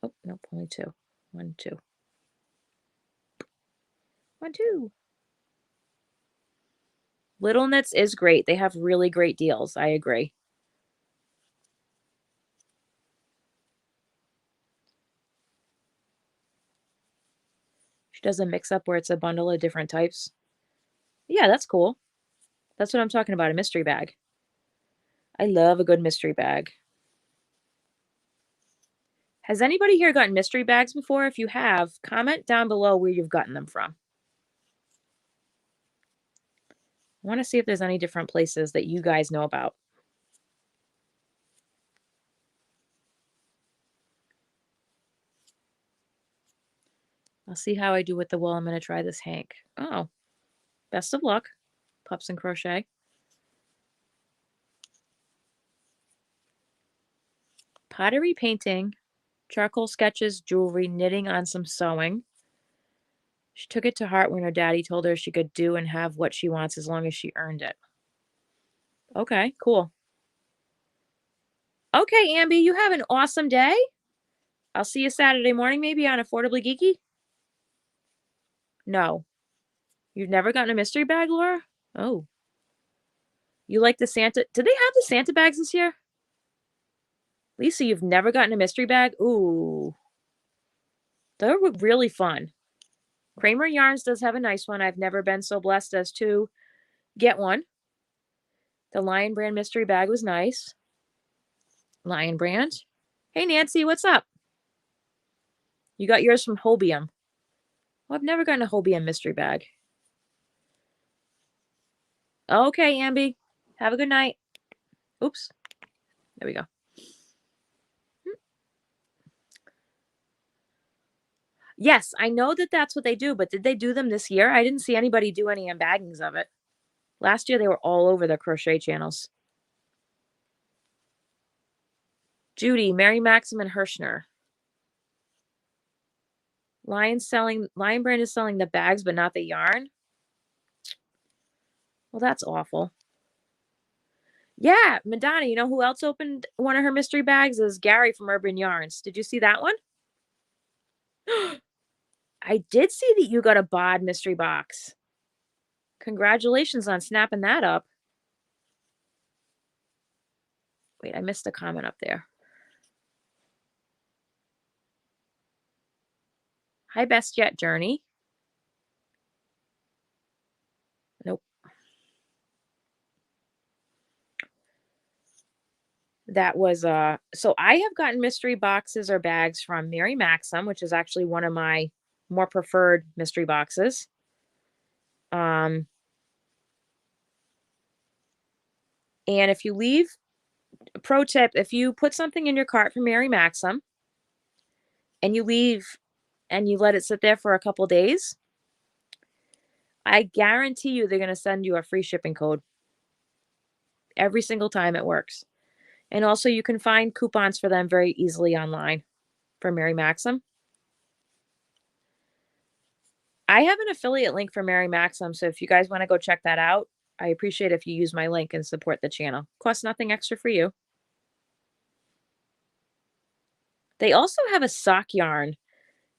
Oh, nope, only 2. 1, 2. 1, 2. Little Knits is great. They have really great deals. I agree. She does a mix up where it's a bundle of different types. Yeah, that's cool. That's what I'm talking about, a mystery bag. I love a good mystery bag. Has anybody here gotten mystery bags before? If you have, comment down below where you've gotten them from. I want to see if there's any different places that you guys know about. I'll see how I do with the wool. I'm going to try this hank. Oh, best of luck, Pups and Crochet. Pottery painting, charcoal sketches, jewelry, knitting on some sewing. She took it to heart when her daddy told her she could do and have what she wants as long as she earned it. Okay, cool. Okay, Amby, you have an awesome day. I'll see you Saturday morning maybe on Affordably Geeky. No. You've never gotten a mystery bag, Laura? Oh. You like the Santa? Did they have the Santa bags this year? Lisa, you've never gotten a mystery bag? Ooh. They were really fun. Kramer Yarns does have a nice one. I've never been so blessed as to get one. The Lion Brand mystery bag was nice. Lion Brand. Hey, Nancy, what's up? You got yours from Hobium. Well, I've never gotten a Hobium mystery bag. Okay, Amby. Have a good night. Oops. There we go. Yes, I know that that's what they do, but did they do them this year? I didn't see anybody do any unbaggings of it. Last year, they were all over the crochet channels. Judy, Mary Maxim, and Hirschner. Lion Brand is selling the bags, but not the yarn. Well, that's awful. Yeah, Madonna, you know who else opened one of her mystery bags? Is Gary from Urban Yarns. Did you see that one? I did see that you got a buld mystery box. Congratulations on snapping that up. Wait, I missed a comment up there. Hi, Best Yet Journey. Nope. That was so I have gotten mystery boxes or bags from Mary Maxim, which is actually one of my more preferred mystery boxes. And if you leave, pro tip, if you put something in your cart from Mary Maxim and you leave and you let it sit there for a couple days, I guarantee you they're going to send you a free shipping code. Every single time it works. And also you can find coupons for them very easily online for Mary Maxim. I have an affiliate link for Mary Maxim, so if you guys want to go check that out, I appreciate if you use my link and support the channel. Costs nothing extra for you. They also have a sock yarn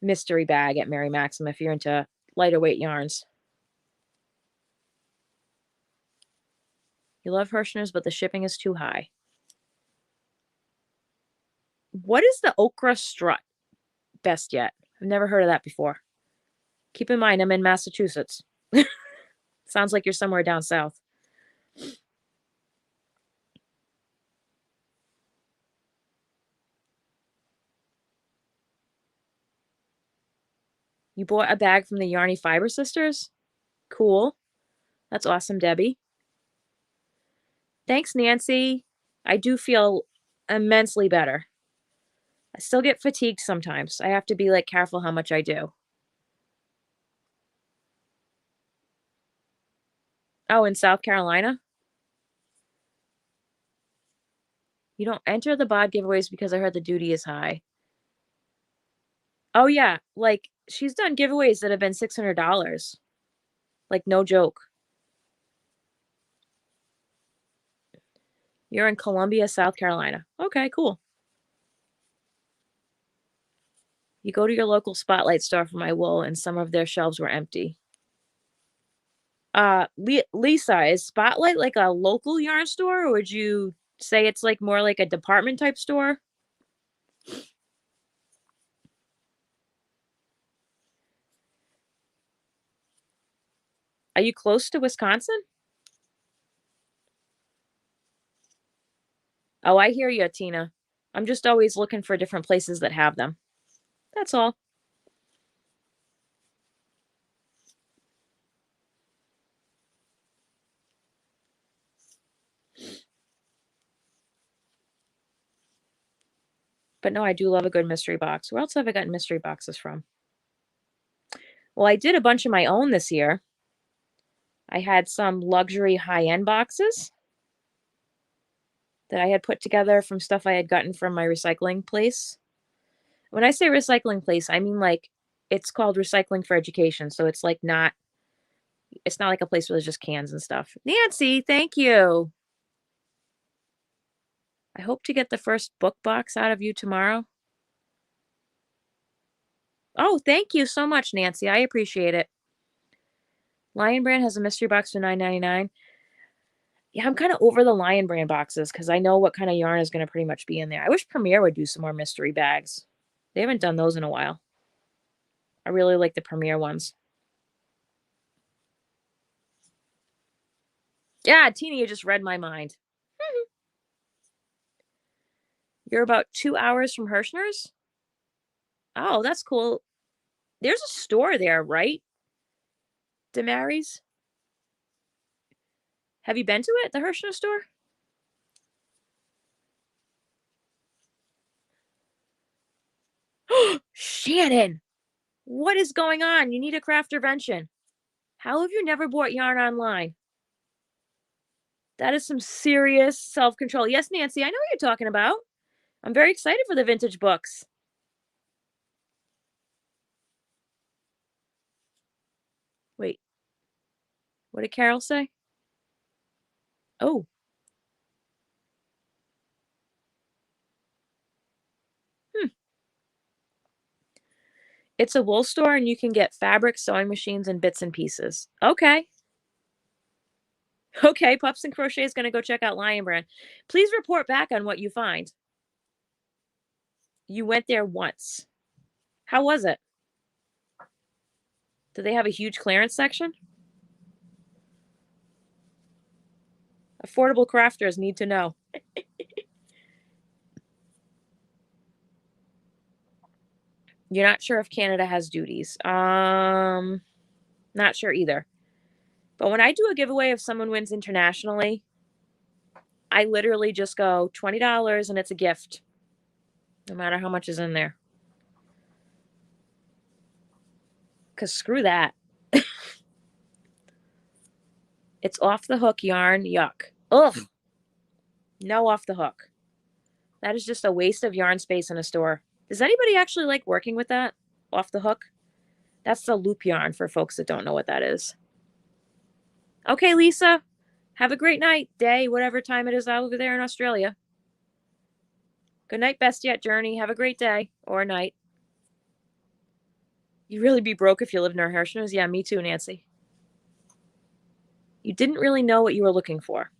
mystery bag at Mary Maxim if you're into lighter weight yarns. You love Hirschner's, but the shipping is too high. What is the okra strut? Best Yet. I've never heard of that before. Keep in mind, I'm in Massachusetts. Sounds like you're somewhere down south. You bought a bag from the Yarnie Fiber Sisters? Cool. That's awesome, Debbie. Thanks, Nancy. I do feel immensely better. I still get fatigued sometimes. I have to be like careful how much I do. Oh, in South Carolina? You don't enter the buld giveaways because I heard the duty is high. Oh, yeah. Like, she's done giveaways that have been $600. Like, no joke. You're in Columbia, South Carolina. Okay, cool. You go to your local Spotlight store for my wool, and some of their shelves were empty. Lisa, is Spotlight like a local yarn store, or would you say it's like more like a department type store? Are you close to Wisconsin? Oh, I hear you, Tina. I'm just always looking for different places that have them. That's all. But no, I do love a good mystery box. Where else have I gotten mystery boxes from? Well, I did a bunch of my own this year. I had some luxury high-end boxes that I had put together from stuff I had gotten from my recycling place. When I say recycling place, I mean like it's called Recycling for Education. So it's like it's not like a place where there's just cans and stuff. Nancy, thank you. I hope to get the first book box out of you tomorrow. Oh, thank you so much, Nancy. I appreciate it. Lion Brand has a mystery box for $9.99. Yeah, I'm kind of over the Lion Brand boxes because I know what kind of yarn is going to pretty much be in there. I wish Premier would do some more mystery bags. They haven't done those in a while. I really like the Premier ones. Yeah, Tina, you just read my mind. You're about 2 hours from Hirschner's? Oh, that's cool. There's a store there, right? Demary's? Have you been to it, the Hirschner store? Shannon, what is going on? You need a craft intervention. How have you never bought yarn online? That is some serious self-control. Yes, Nancy, I know what you're talking about. I'm very excited for the vintage books. Wait, what did Carol say? Oh. It's a wool store and you can get fabric, sewing machines, and bits and pieces. Okay. Okay, Pups and Crochet is going to go check out Lion Brand. Please report back on what you find. You went there once. How was it? Do they have a huge clearance section? Affordable crafters need to know. You're not sure if Canada has duties. Not sure either. But when I do a giveaway if someone wins internationally, I literally just go $20 and it's a gift. No matter how much is in there. Because screw that. It's off the hook yarn. Yuck. Ugh. No off the hook. That is just a waste of yarn space in a store. Does anybody actually like working with that? Off the hook? That's the loop yarn for folks that don't know what that is. Okay, Lisa. Have a great night, day, whatever time it is over there in Australia. Good night, bestie at Journey. Have a great day or night. You'd really be broke if you lived near Hirschner's. Yeah, me too, Nancy. You didn't really know what you were looking for.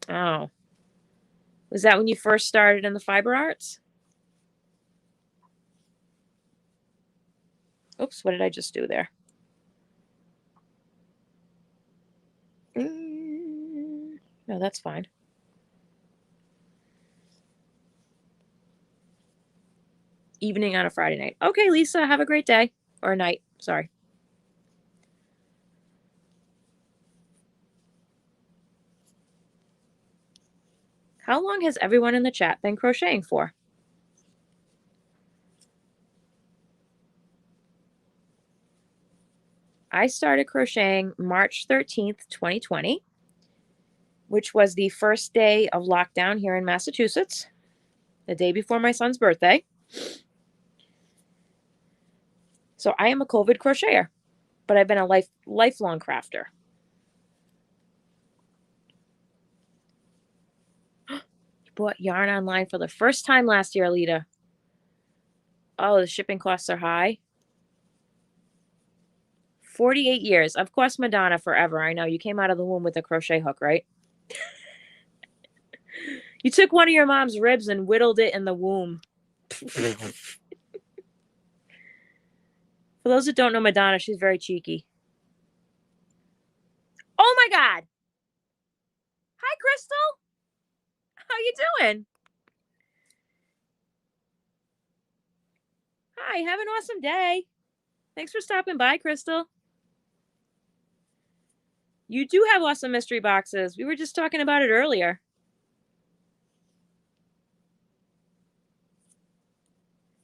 Oh. Was that when you first started in the fiber arts? Oops, what did I just do there? No, that's fine. Evening on a Friday night. Okay, Lisa, have a great day. Or night, sorry. How long has everyone in the chat been crocheting for? I started crocheting March 13th, 2020, which was the first day of lockdown here in Massachusetts, the day before my son's birthday. So I am a COVID crocheter, but I've been a lifelong crafter. You bought yarn online for the first time last year, Alita. Oh, the shipping costs are high. 48 years. Of course, Madonna forever. I know. You came out of the womb with a crochet hook, right? You took one of your mom's ribs and whittled it in the womb. For those that don't know Madonna, she's very cheeky. Oh my God. Hi, Crystal. How you doing? Hi, have an awesome day. Thanks for stopping by, Crystal. You do have awesome mystery boxes. We were just talking about it earlier.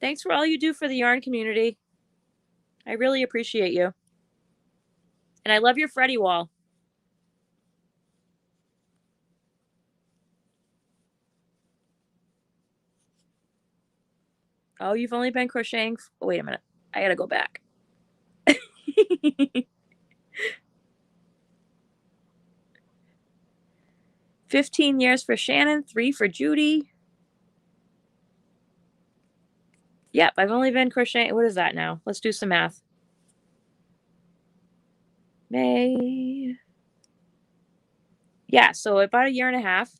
Thanks for all you do for the yarn community. I really appreciate you. And I love your Freddy wall. Oh, you've only been crocheting. Oh, wait a minute. I gotta go back. 15 years for Shannon, 3 for Judy. Yep, I've only been crocheting. What is that now? Let's do some math. May. Yeah, so about a year and a half.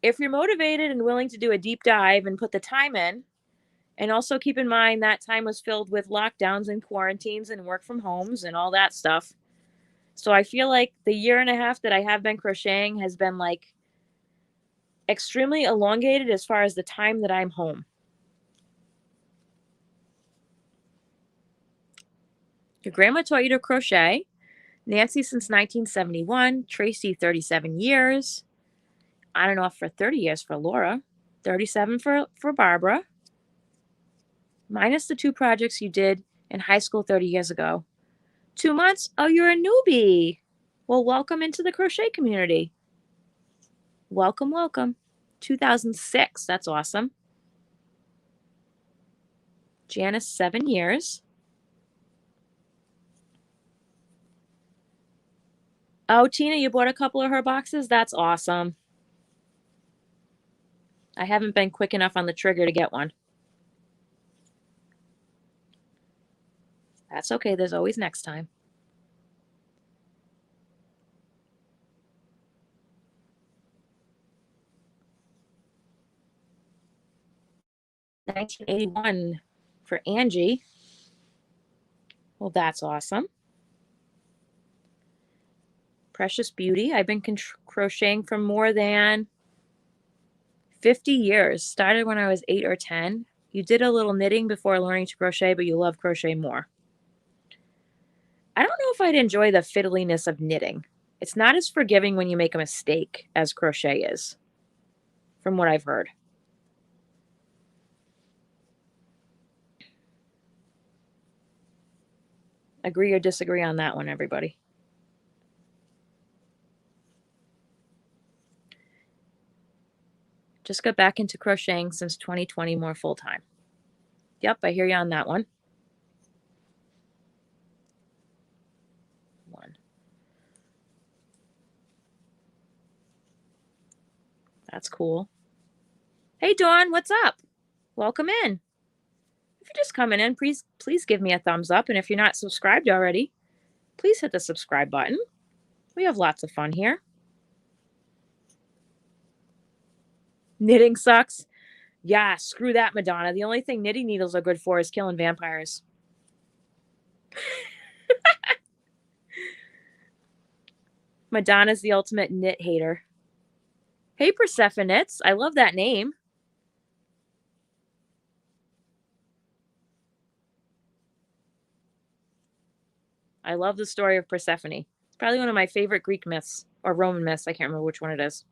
If you're motivated and willing to do a deep dive and put the time in, and also keep in mind that time was filled with lockdowns and quarantines and work from homes and all that stuff. So I feel like the year and a half that I have been crocheting has been like extremely elongated as far as the time that I'm home. Your grandma taught you to crochet. Nancy since 1971. Tracy 37 years. On and off for 30 years for Laura. 37 for Barbara. Minus the 2 projects you did in high school 30 years ago. 2 months? Oh, you're a newbie. Well, welcome into the crochet community. Welcome, welcome. 2006. That's awesome. Janice, 7 years. Oh, Tina, you bought a couple of her boxes? That's awesome. I haven't been quick enough on the trigger to get one. That's okay. There's always next time. $19.81 for Angie. Well, that's awesome. Precious Beauty. I've been crocheting for more than 50 years. Started when I was 8 or 10. You did a little knitting before learning to crochet, but you love crochet more. I don't know if I'd enjoy the fiddliness of knitting. It's not as forgiving when you make a mistake as crochet is, from what I've heard. Agree or disagree on that one, everybody? Just got back into crocheting since 2020 more full-time. Yep, I hear you on that one. That's cool. Hey, Dawn, what's up? Welcome in. If you're just coming in, please give me a thumbs up. And if you're not subscribed already, please hit the subscribe button. We have lots of fun here. Knitting sucks. Yeah, screw that, Madonna. The only thing knitting needles are good for is killing vampires. Madonna's the ultimate knit hater. Hey, Persephonets. I love that name. I love the story of Persephone. It's probably one of my favorite Greek myths or Roman myths. I can't remember which one it is.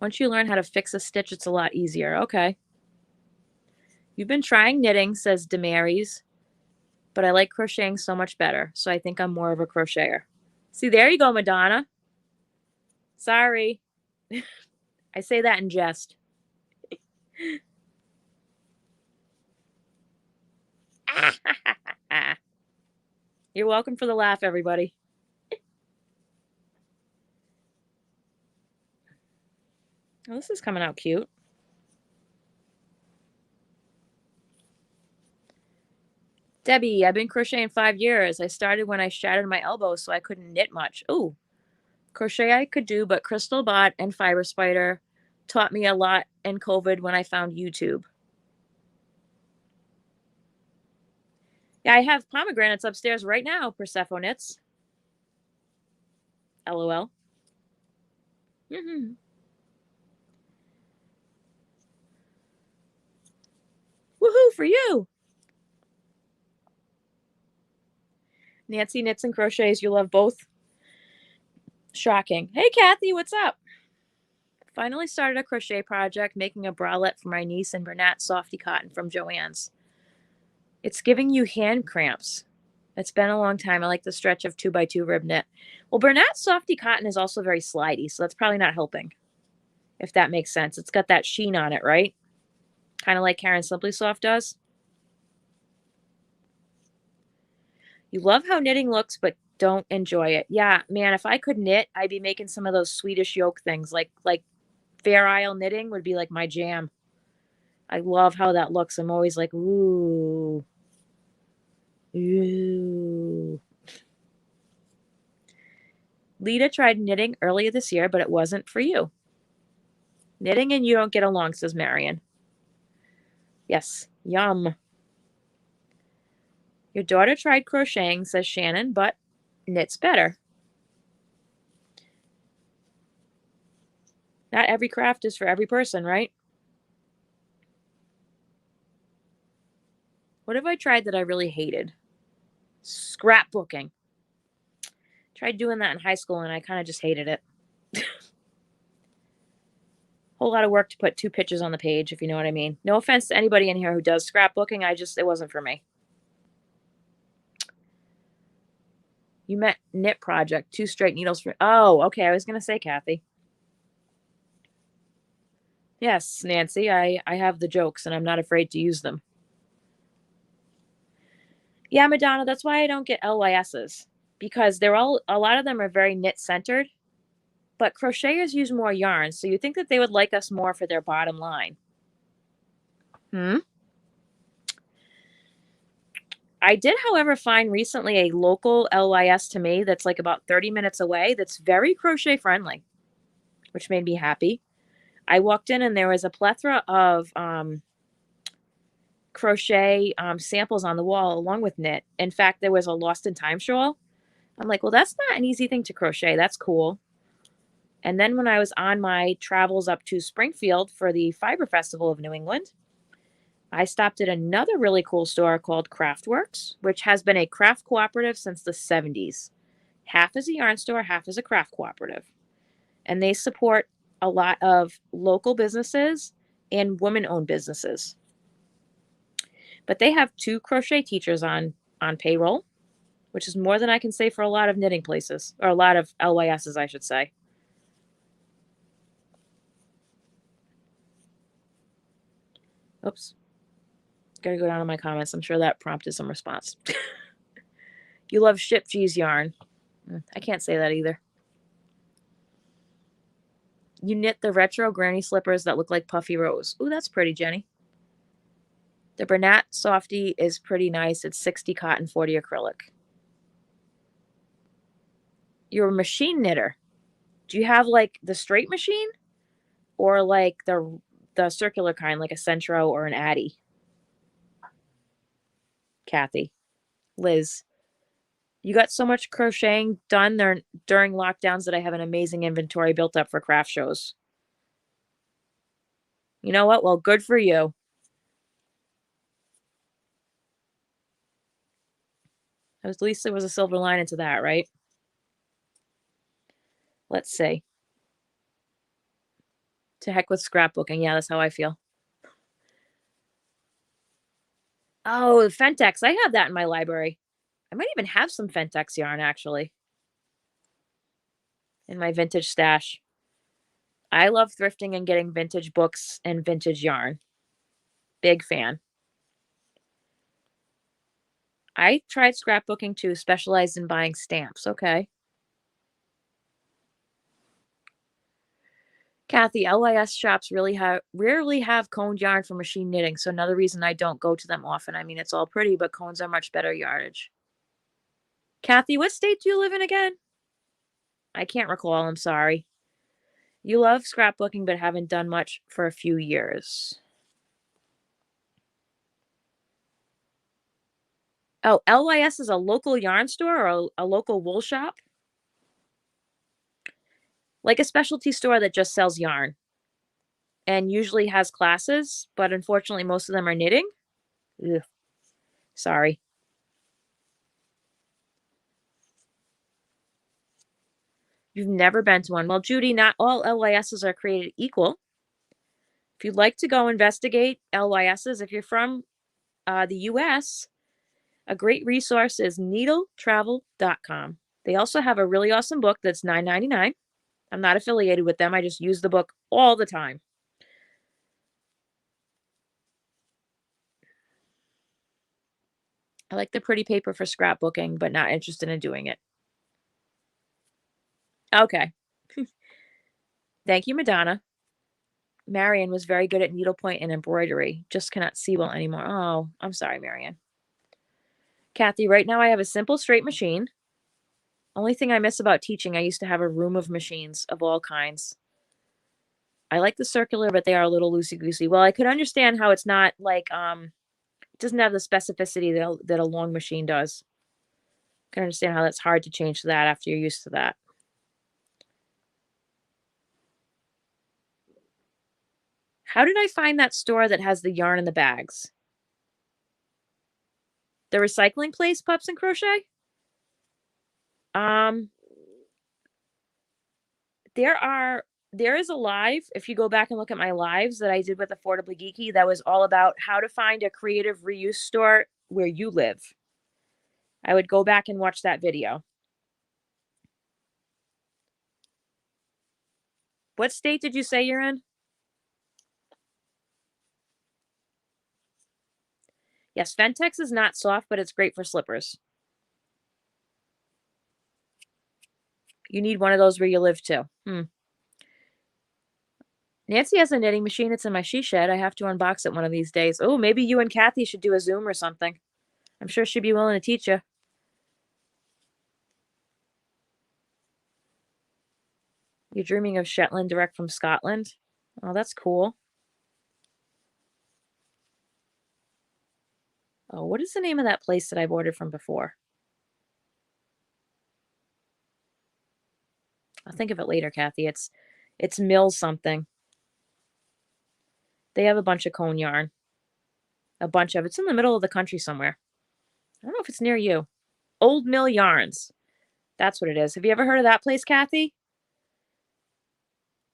Once you learn how to fix a stitch, it's a lot easier. Okay. You've been trying knitting, says Damaris, but I like crocheting so much better, so I think I'm more of a crocheter. See, there you go, Madonna. Sorry. I say that in jest. You're welcome for the laugh, everybody. Oh, this is coming out cute. Debbie, I've been crocheting 5 years. I started when I shattered my elbow, so I couldn't knit much. Ooh, crochet I could do, but Crystal Bot and Fiber Spider taught me a lot in COVID when I found YouTube. Yeah, I have pomegranates upstairs right now, Persephonets. LOL. Woohoo for you! Nancy knits and crochets. You love both? Shocking. Hey, Kathy, what's up? Finally started a crochet project, making a bralette for my niece in Bernat Softy Cotton from Joann's. It's giving you hand cramps. It's been a long time. I like the stretch of 2x2 rib knit. Well, Bernat Softy Cotton is also very slidey, so that's probably not helping, if that makes sense. It's got that sheen on it, right? Kind of like Karen Simply Soft does. You love how knitting looks, but don't enjoy it. Yeah, man, if I could knit, I'd be making some of those Swedish yoke things. Like Fair Isle knitting would be like my jam. I love how that looks. I'm always like, ooh. Ooh. Lita tried knitting earlier this year, but it wasn't for you. Knitting and you don't get along, says Marion. Yes, yum. Your daughter tried crocheting, says Shannon, but knits better. Not every craft is for every person, right? What have I tried that I really hated? Scrapbooking. Tried doing that in high school and I kind of just hated it. Whole lot of work to put 2 pictures on the page, if you know what I mean. No offense to anybody in here who does scrapbooking. It wasn't for me. You meant knit project, 2 straight needles for, oh, okay. I was going to say, Kathy. Yes, Nancy, I have the jokes and I'm not afraid to use them. Yeah, Madonna, that's why I don't get LYSs, because a lot of them are very knit centered, but crocheters use more yarn. So you think that they would like us more for their bottom line. I did, however, find recently a local LYS to me that's like about 30 minutes away that's very crochet friendly, which made me happy. I walked in and there was a plethora of crochet samples on the wall along with knit. In fact, there was a Lost in Time shawl. I'm like, well, that's not an easy thing to crochet. That's cool. And then when I was on my travels up to Springfield for the Fiber Festival of New England, I stopped at another really cool store called Craftworks, which has been a craft cooperative since the 70s. Half is a yarn store, half is a craft cooperative. And they support a lot of local businesses and women-owned businesses. But they have 2 crochet teachers on payroll, which is more than I can say for a lot of knitting places, or a lot of LYSs, I should say. Oops. Gotta go down to my comments. I'm sure that prompted some response. You love Ship G's yarn. I can't say that either. You knit the retro granny slippers that look like Puffy Rose. Ooh, that's pretty, Jenny. The Bernat Softy is pretty nice. It's 60 cotton, 40 acrylic. You're a machine knitter. Do you have like the straight machine or like the circular kind, like a Centro or an Addy? Kathy. Liz. You got so much crocheting done there during lockdowns that I have an amazing inventory built up for craft shows. You know what? Well, good for you. At least there was a silver lining to that, right? Let's see. To heck with scrapbooking. Yeah, that's how I feel. Oh, Fentex. I have that in my library. I might even have some Fentex yarn, actually, in my vintage stash. I love thrifting and getting vintage books and vintage yarn. Big fan. I tried scrapbooking too, specialized in buying stamps. Okay. Kathy, LYS shops rarely have coned yarn for machine knitting, so another reason I don't go to them often. I mean, it's all pretty, but cones are much better yardage. Kathy, what state do you live in again? I can't recall. I'm sorry. You love scrapbooking, but haven't done much for a few years. Oh, LYS is a local yarn store or a local wool shop? like a specialty store that just sells yarn and usually has classes, but unfortunately most of them are knitting. Ugh, sorry. You've never been to one. Well, Judy, not all LYSs are created equal. If you'd like to go investigate LYSs, if you're from the US, a great resource is needletravel.com. They also have a really awesome book that's $9.99. I'm not affiliated with them. I just use the book all the time. I like the pretty paper for scrapbooking, but not interested in doing it. Okay. Thank you, Madonna. Marion was very good at needlepoint and embroidery. Just cannot see well anymore. Oh, I'm sorry, Marion. Kathy, right now I have a simple straight machine. Only thing I miss about teaching, I used to have a room of machines of all kinds. I like the circular, but they are a little loosey-goosey. Well, I could understand how it's not like, it doesn't have the specificity that a long machine does. I can understand how that's hard to change to that after you're used to that. How did I find that store that has the yarn in the bags? The recycling place, Pups and Crochet? There is a live, if you go back and look at my lives that I did with Affordably Geeky, that was all about how to find a creative reuse store where you live. I would go back and watch that video. What state did you say you're in? Yes, Fentex is not soft, but it's great for slippers. You need one of those where you live too. Nancy has a knitting machine. It's in my she shed. I have to unbox it one of these days. Oh, maybe you and Kathy should do a Zoom or something. I'm sure she'd be willing to teach you. You're dreaming of Shetland direct from Scotland? Oh, that's cool. Oh, what is the name of that place that I've ordered from before? I'll think of it later, Kathy. It's Mill something. They have a bunch of cone yarn. A bunch of it's in the middle of the country somewhere. I don't know if it's near you. Old Mill Yarns. That's what it is. Have you ever heard of that place, Kathy?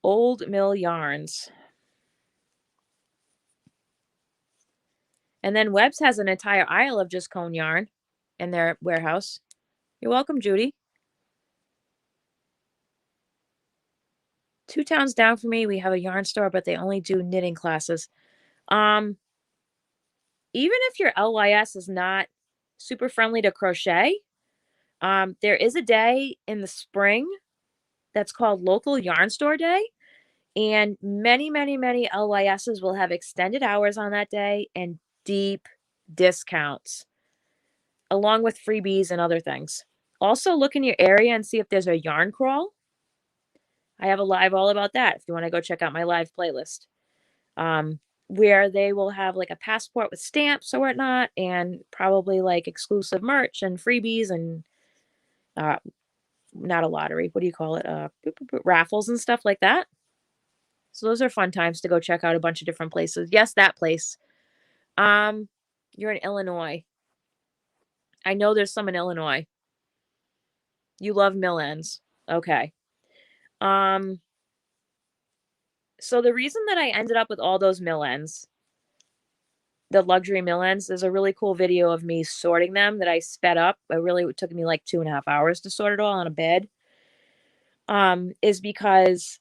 Old Mill Yarns. And then Webb's has an entire aisle of just cone yarn in their warehouse. You're welcome, Judy. 2 towns down from me, we have a yarn store, but they only do knitting classes. Even if your LYS is not super friendly to crochet, there is a day in the spring that's called Local Yarn Store Day. And many, many, many LYSs will have extended hours on that day and deep discounts, along with freebies and other things. Also, look in your area and see if there's a yarn crawl. I have a live all about that if you want to go check out my live playlist, where they will have like a passport with stamps or whatnot, and probably like exclusive merch and freebies and not a lottery. What do you call it? Raffles and stuff like that. So those are fun times to go check out a bunch of different places. Yes, that place. You're in Illinois. I know there's some in Illinois. You love mill ends. Okay. So the reason that I ended up with all those mill ends, the luxury mill ends, there's a really cool video of me sorting them that I sped up. It took me like 2.5 hours to sort it all on a bed. Is because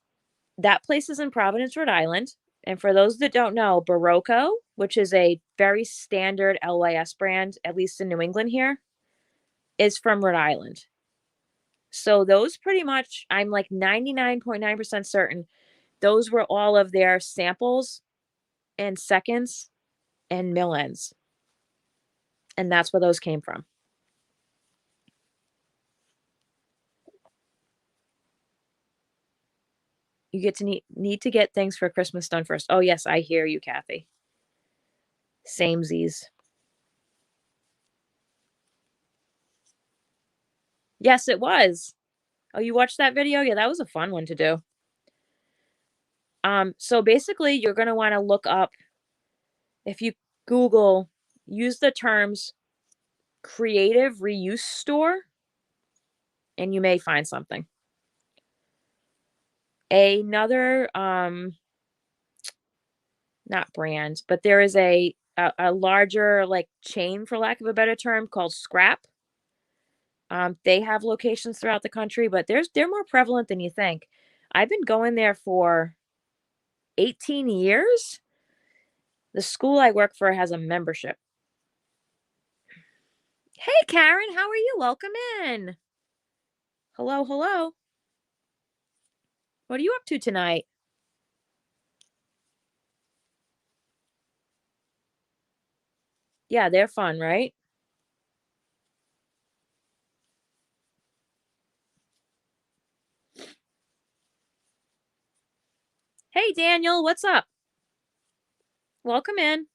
that place is in Providence, Rhode Island. And for those that don't know, Barocco, which is a very standard LYS brand, at least in New England here, is from Rhode Island. So those pretty much, I'm like 99.9% certain, those were all of their samples and seconds and mill ends. And that's where those came from. You get to need to get things for Christmas done first. Oh, yes, I hear you, Kathy. Samesies. Yes, it was. Oh, you watched that video? Yeah, that was a fun one to do. So basically, you're going to want to look up, if you Google, use the terms creative reuse store, and you may find something. Another, not brand, but there is a larger like chain, for lack of a better term, called Scrap. They have locations throughout the country, but they're more prevalent than you think. I've been going there for 18 years. The school I work for has a membership. Hey, Karen, how are you? Welcome in. Hello, hello. What are you up to tonight? Yeah, they're fun, right? Hey, Daniel, what's up? Welcome in.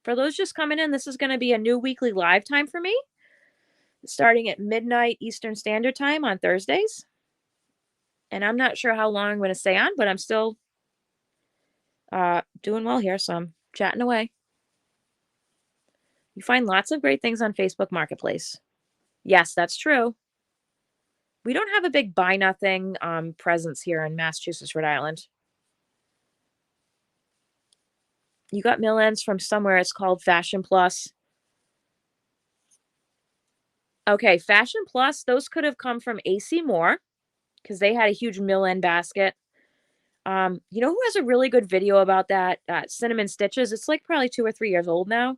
For those just coming in, this is going to be a new weekly live time for me, starting at midnight Eastern Standard Time on Thursdays. And I'm not sure how long I'm going to stay on, but I'm still doing well here, so I'm chatting away. You find lots of great things on Facebook Marketplace. Yes, that's true. We don't have a big buy nothing presence here in Massachusetts, Rhode Island. You got mill ends from somewhere. It's called Fashion Plus. Okay, Fashion Plus, those could have come from AC Moore because they had a huge mill end basket. You know who has a really good video about that? Cinnamon Stitches. It's like probably 2 or 3 years old now,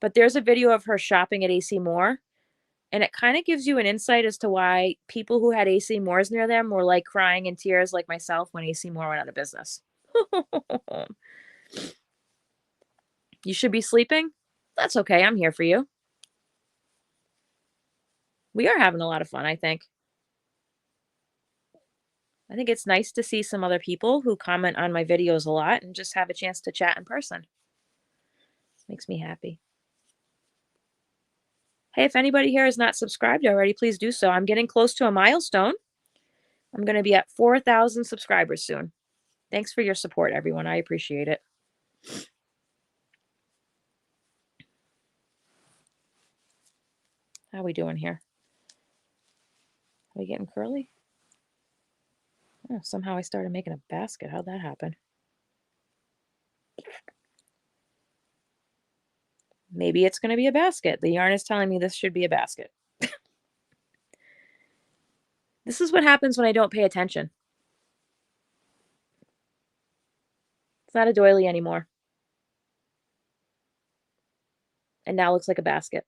but there's a video of her shopping at AC Moore, and it kind of gives you an insight as to why people who had AC Moores near them were like crying in tears like myself when AC Moore went out of business. You should be sleeping? That's okay. I'm here for you. We are having a lot of fun, I think. I think it's nice to see some other people who comment on my videos a lot and just have a chance to chat in person. Makes me happy. Hey, if anybody here is not subscribed already, please do so. I'm getting close to a milestone. I'm going to be at 4,000 subscribers soon. Thanks for your support, everyone. I appreciate it. How are we doing here? Are we getting curly? Oh, somehow I started making a basket. How'd that happen? Maybe it's going to be a basket. The yarn is telling me this should be a basket. This is what happens when I don't pay attention. It's not a doily anymore. And now looks like a basket.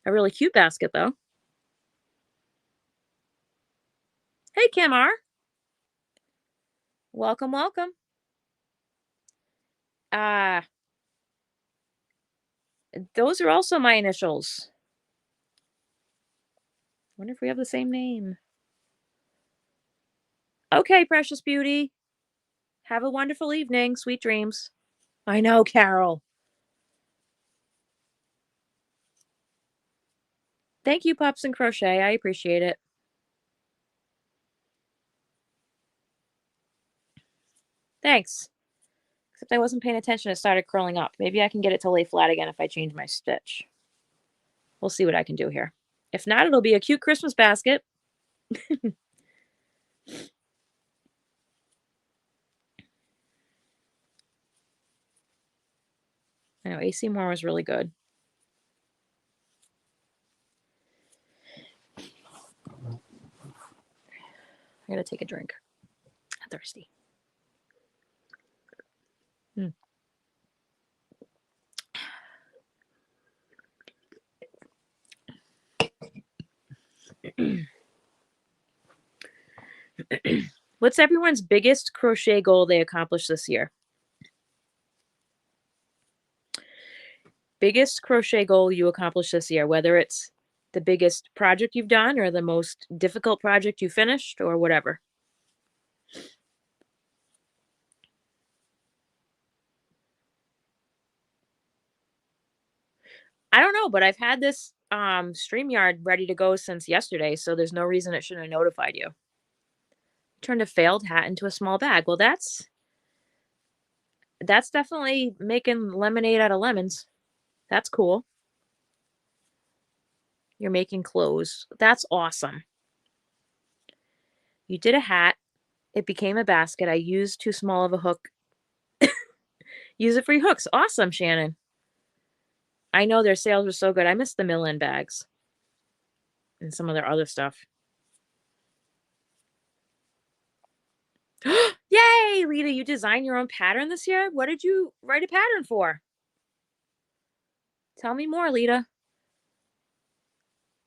A really cute basket, though. Hey, Kim R. Welcome, welcome. Those are also my initials. Wonder if we have the same name. Okay, precious beauty. Have a wonderful evening. Sweet dreams. I know, Carol. Thank you, Pups and Crochet. I appreciate it. Thanks. Except I wasn't paying attention. It started curling up. Maybe I can get it to lay flat again if I change my stitch. We'll see what I can do here. If not, it'll be a cute Christmas basket. I know, AC Moore was really good. I gotta take a drink. I'm thirsty. What's everyone's biggest crochet goal they accomplished this year? Biggest crochet goal you accomplished this year, whether it's the biggest project you've done or the most difficult project you finished or whatever. I don't know, but I've had this StreamYard ready to go since yesterday, so there's no reason it shouldn't have notified you. Turned a failed hat into a small bag. Well, that's definitely making lemonade out of lemons. That's cool. You're making clothes. That's awesome. You did a hat. It became a basket. I used too small of a hook. Use it for your hooks. Awesome, Shannon. I know their sales were so good. I missed the mill-in bags and some of their other stuff. Yay, Lita, you designed your own pattern this year? What did you write a pattern for? Tell me more, Lita.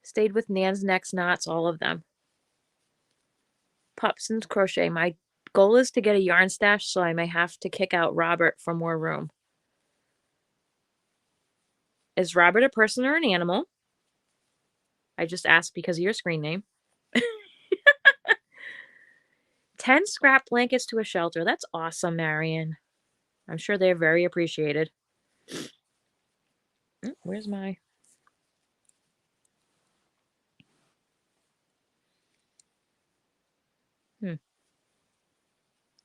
Stayed with Nan's Next Knots, all of them. Popson's Crochet. My goal is to get a yarn stash, so I may have to kick out Robert for more room. Is Robert a person or an animal? I just asked because of your screen name. 10 scrap blankets to a shelter. That's awesome, Marion. I'm sure they're very appreciated. Where's my...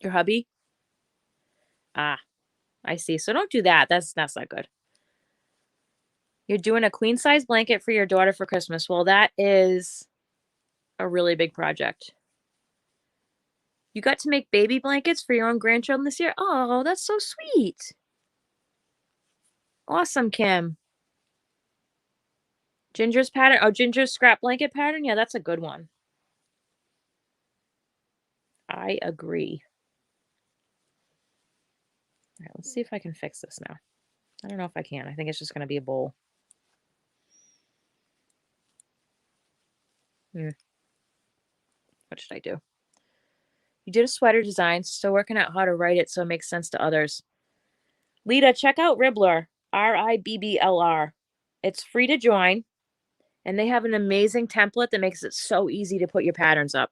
Your hubby? Ah, I see. So don't do that. That's not good. You're doing a queen size blanket for your daughter for Christmas. Well, that is a really big project. You got to make baby blankets for your own grandchildren this year? Oh, that's so sweet. Awesome, Kim. Ginger's pattern. Oh, Ginger's scrap blanket pattern. Yeah, that's a good one. I agree. All right, let's see if I can fix this now. I don't know if I can. I think it's just going to be a bowl. What should I do? You did a sweater design, still working out how to write it so it makes sense to others. Lita, check out Ribbler, Ribbler. It's free to join, and they have an amazing template that makes it so easy to put your patterns up.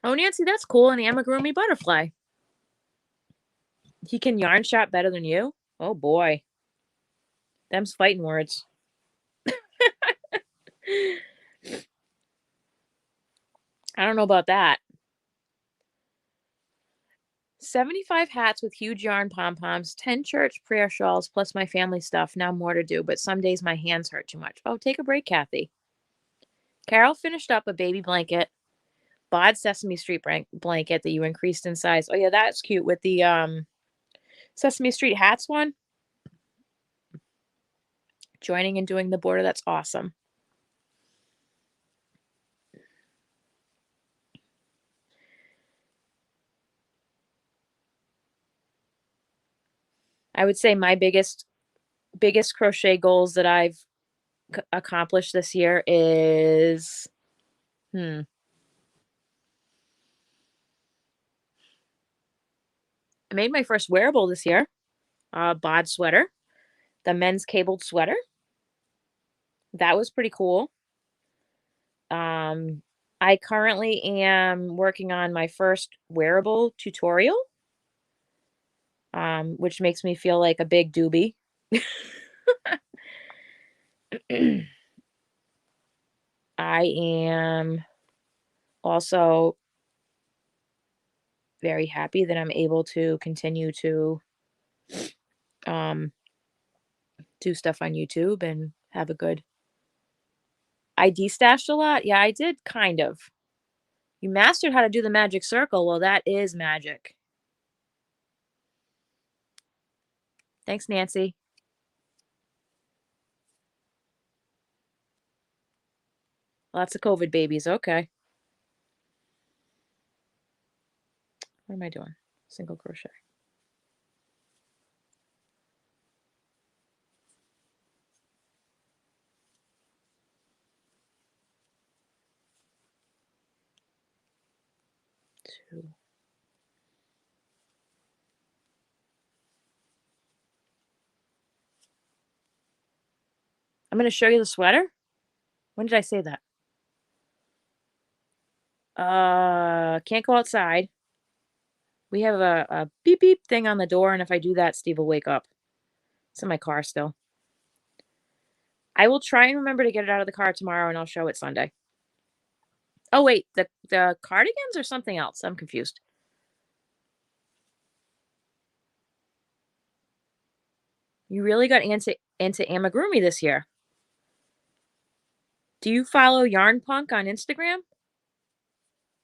Oh, Nancy, that's cool. An amigurumi butterfly. He can yarn shop better than you? Oh, boy. Them's fighting words. I don't know about that. 75 hats with huge yarn pom-poms, 10 church prayer shawls, plus my family stuff. Now more to do, but some days my hands hurt too much. Oh, take a break, Kathy. Carol finished up a baby blanket. Bod Sesame Street blanket that you increased in size. Oh, yeah, that's cute with the Sesame Street hats one. Joining and doing the border. That's awesome. I would say my biggest crochet goals that I've accomplished this year is I made my first wearable this year, bod sweater, the men's cabled sweater. That was pretty cool. I currently am working on my first wearable tutorial, which makes me feel like a big doobie. I am also very happy that I'm able to continue to do stuff on YouTube and have a good... I de-stashed a lot. Yeah, I did kind of. You mastered how to do the magic circle. Well, that is magic. Thanks, Nancy. Lots of COVID babies. Okay. What am I doing? Single crochet. Two. I'm going to show you the sweater. When did I say that? Can't go outside. We have a beep beep thing on the door, and if I do that, Steve will wake up. It's in my car still. I will try and remember to get it out of the car tomorrow, and I'll show it Sunday. Oh, wait, the cardigans or something else? I'm confused. You really got into amigurumi this year. Do you follow Yarn Punk on Instagram?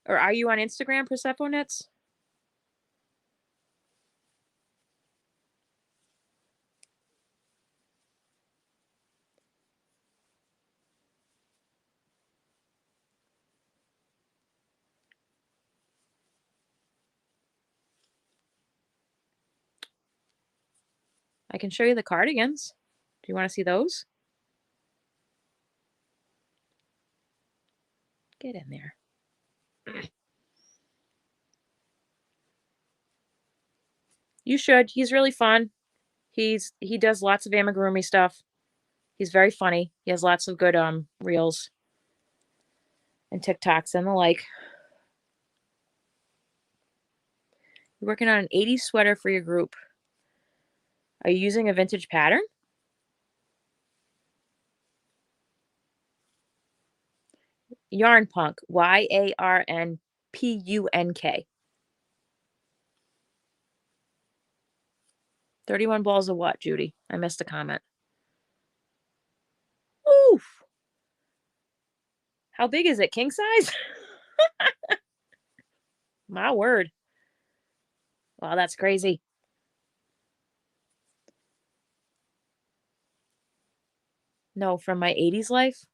Or are you on Instagram, Persephonets? I can show you the cardigans. Do you want to see those? Get in there. You should. He's really fun. He does lots of amigurumi stuff. He's very funny. He has lots of good reels and TikToks and the like. You're working on an 80s sweater for your group. Are you using a vintage pattern? Yarn Punk. YARNPUNK. 31 balls of what, Judy? I missed a comment. Oof. How big is it? King size? My word. Wow, that's crazy. No, from my 80s life?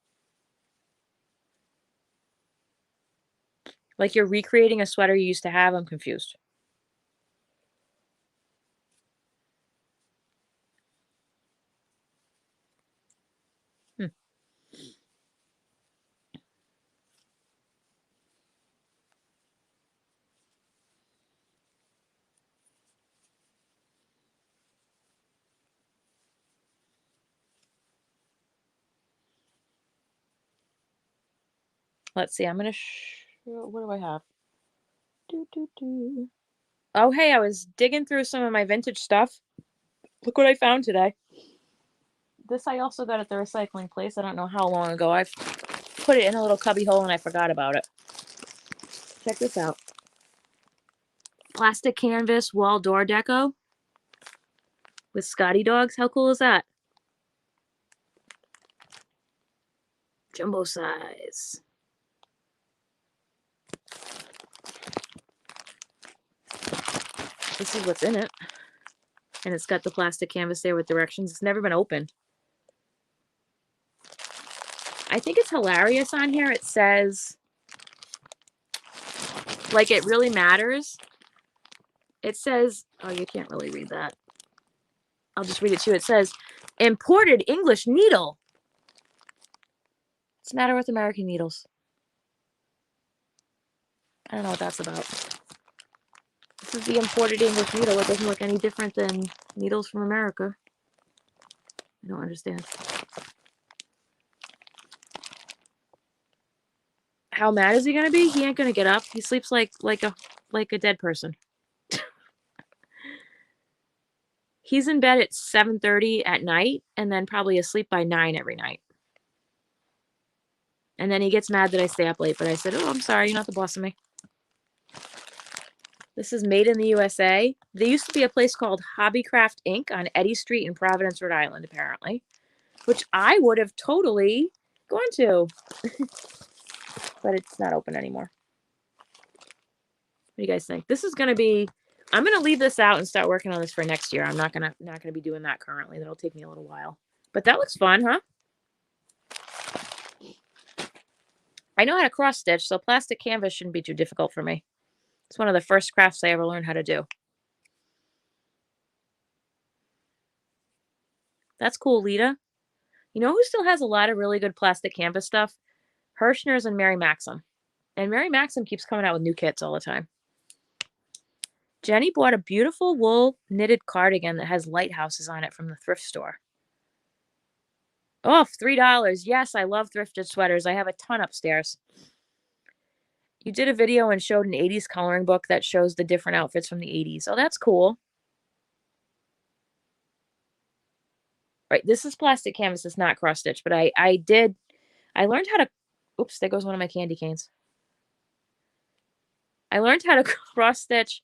Like you're recreating a sweater you used to have? I'm confused. Let's see. I'm going to what do I have? Oh, hey, I was digging through some of my vintage stuff. Look what I found today. This I also got at the recycling place. I don't know how long ago. I've put it in a little cubby hole and I forgot about it. Check this out. Plastic canvas wall door deco with Scotty dogs. How cool is that? Jumbo size. This is what's in it. And it's got the plastic canvas there with directions. It's never been opened. I think it's hilarious on here. It says, like, it really matters. It says, oh, you can't really read that. I'll just read it to you. It says, imported English needle. What's the matter with American needles? I don't know what that's about. This is the imported English needle. It doesn't look any different than needles from America. I don't understand. How mad is he gonna be? He ain't gonna get up. He sleeps like a dead person. He's in bed at 7:30 at night and then probably asleep by 9 every night. And then he gets mad that I stay up late, but I said, oh, I'm sorry, you're not the boss of me. This is made in the USA. There used to be a place called Hobbycraft Inc. on Eddy Street in Providence, Rhode Island, apparently, which I would have totally gone to. But it's not open anymore. What do you guys think? This is going to be, I'm going to leave this out and start working on this for next year. I'm not going to be doing that currently. That'll take me a little while. But that looks fun, huh? I know how to cross stitch, so plastic canvas shouldn't be too difficult for me. It's one of the first crafts I ever learned how to do. That's cool, Lita. You know who still has a lot of really good plastic canvas stuff? Hirschner's and Mary Maxim. And Mary Maxim keeps coming out with new kits all the time. Jenny bought a beautiful wool knitted cardigan that has lighthouses on it from the thrift store. Oh, $3. Yes, I love thrifted sweaters. I have a ton upstairs. You did a video and showed an 80s coloring book that shows the different outfits from the 80s. Oh, that's cool. Right, this is plastic canvas, it's not cross stitch, but I learned how to, oops, there goes one of my candy canes. I learned how to cross stitch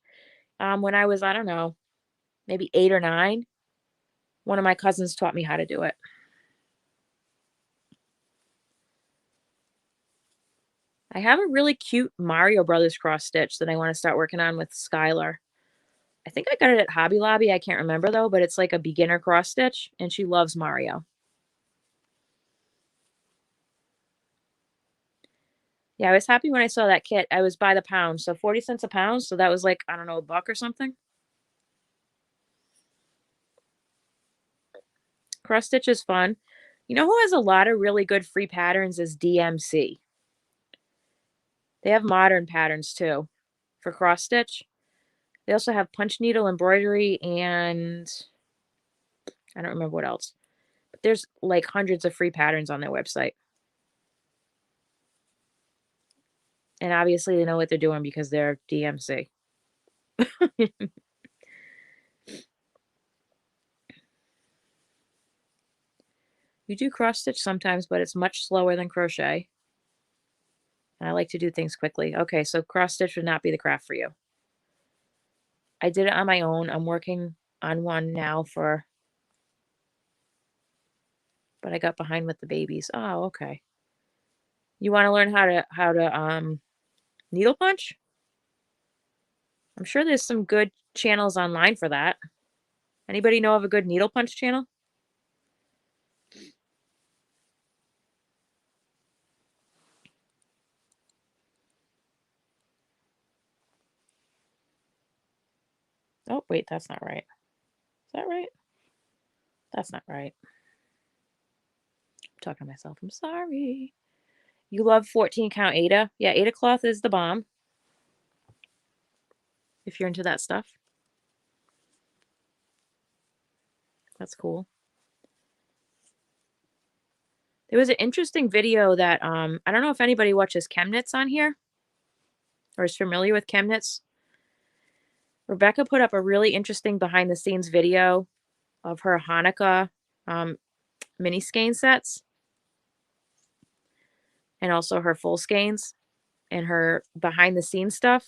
when I was, I don't know, maybe 8 or 9. One of my cousins taught me how to do it. I have a really cute Mario Brothers cross stitch that I want to start working on with Skylar. I think I got it at Hobby Lobby. I can't remember though, but it's like a beginner cross stitch and she loves Mario. Yeah, I was happy when I saw that kit. I was by the pound, so 40 cents a pound. So that was like, I don't know, $1 or something. Cross stitch is fun. You know who has a lot of really good free patterns is DMC. They have modern patterns too for cross stitch. They also have punch needle embroidery and I don't remember what else. But there's like hundreds of free patterns on their website. And obviously they know what they're doing because they're DMC. You do cross stitch sometimes, but it's much slower than crochet. And I like to do things quickly. Okay, so cross stitch would not be the craft for you. I did it on my own. I'm working on one now but I got behind with the babies. Oh, okay. You want to learn how to needle punch? I'm sure there's some good channels online for that. Anybody know of a good needle punch channel? Oh, wait, that's not right. Is that right? That's not right. I'm talking to myself. I'm sorry. You love 14 count Ada? Yeah, Ada cloth is the bomb. If you're into that stuff. That's cool. There was an interesting video that I don't know if anybody watches Chemnitz on here or is familiar with Chemnitz. Rebecca put up a really interesting behind the scenes video of her Hanukkah mini skein sets and also her full skeins and her behind the scenes stuff.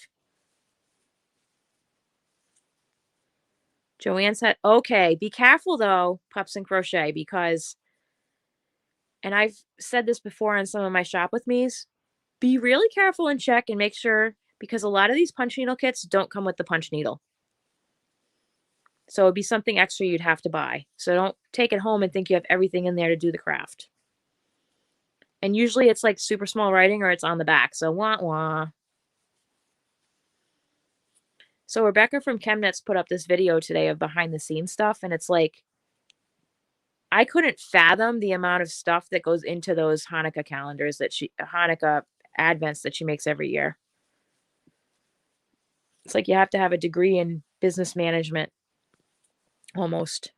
Joanne said, okay, be careful though, Pups and Crochet, because, and I've said this before on some of my shop with me's, be really careful and check and make sure, because a lot of these punch needle kits don't come with the punch needle. So it'd be something extra you'd have to buy. So don't take it home and think you have everything in there to do the craft. And usually it's like super small writing or it's on the back. So wah wah. So Rebecca from Chemnitz put up this video today of behind the scenes stuff. And it's like, I couldn't fathom the amount of stuff that goes into those Hanukkah calendars Hanukkah advents that she makes every year. It's like you have to have a degree in business management almost.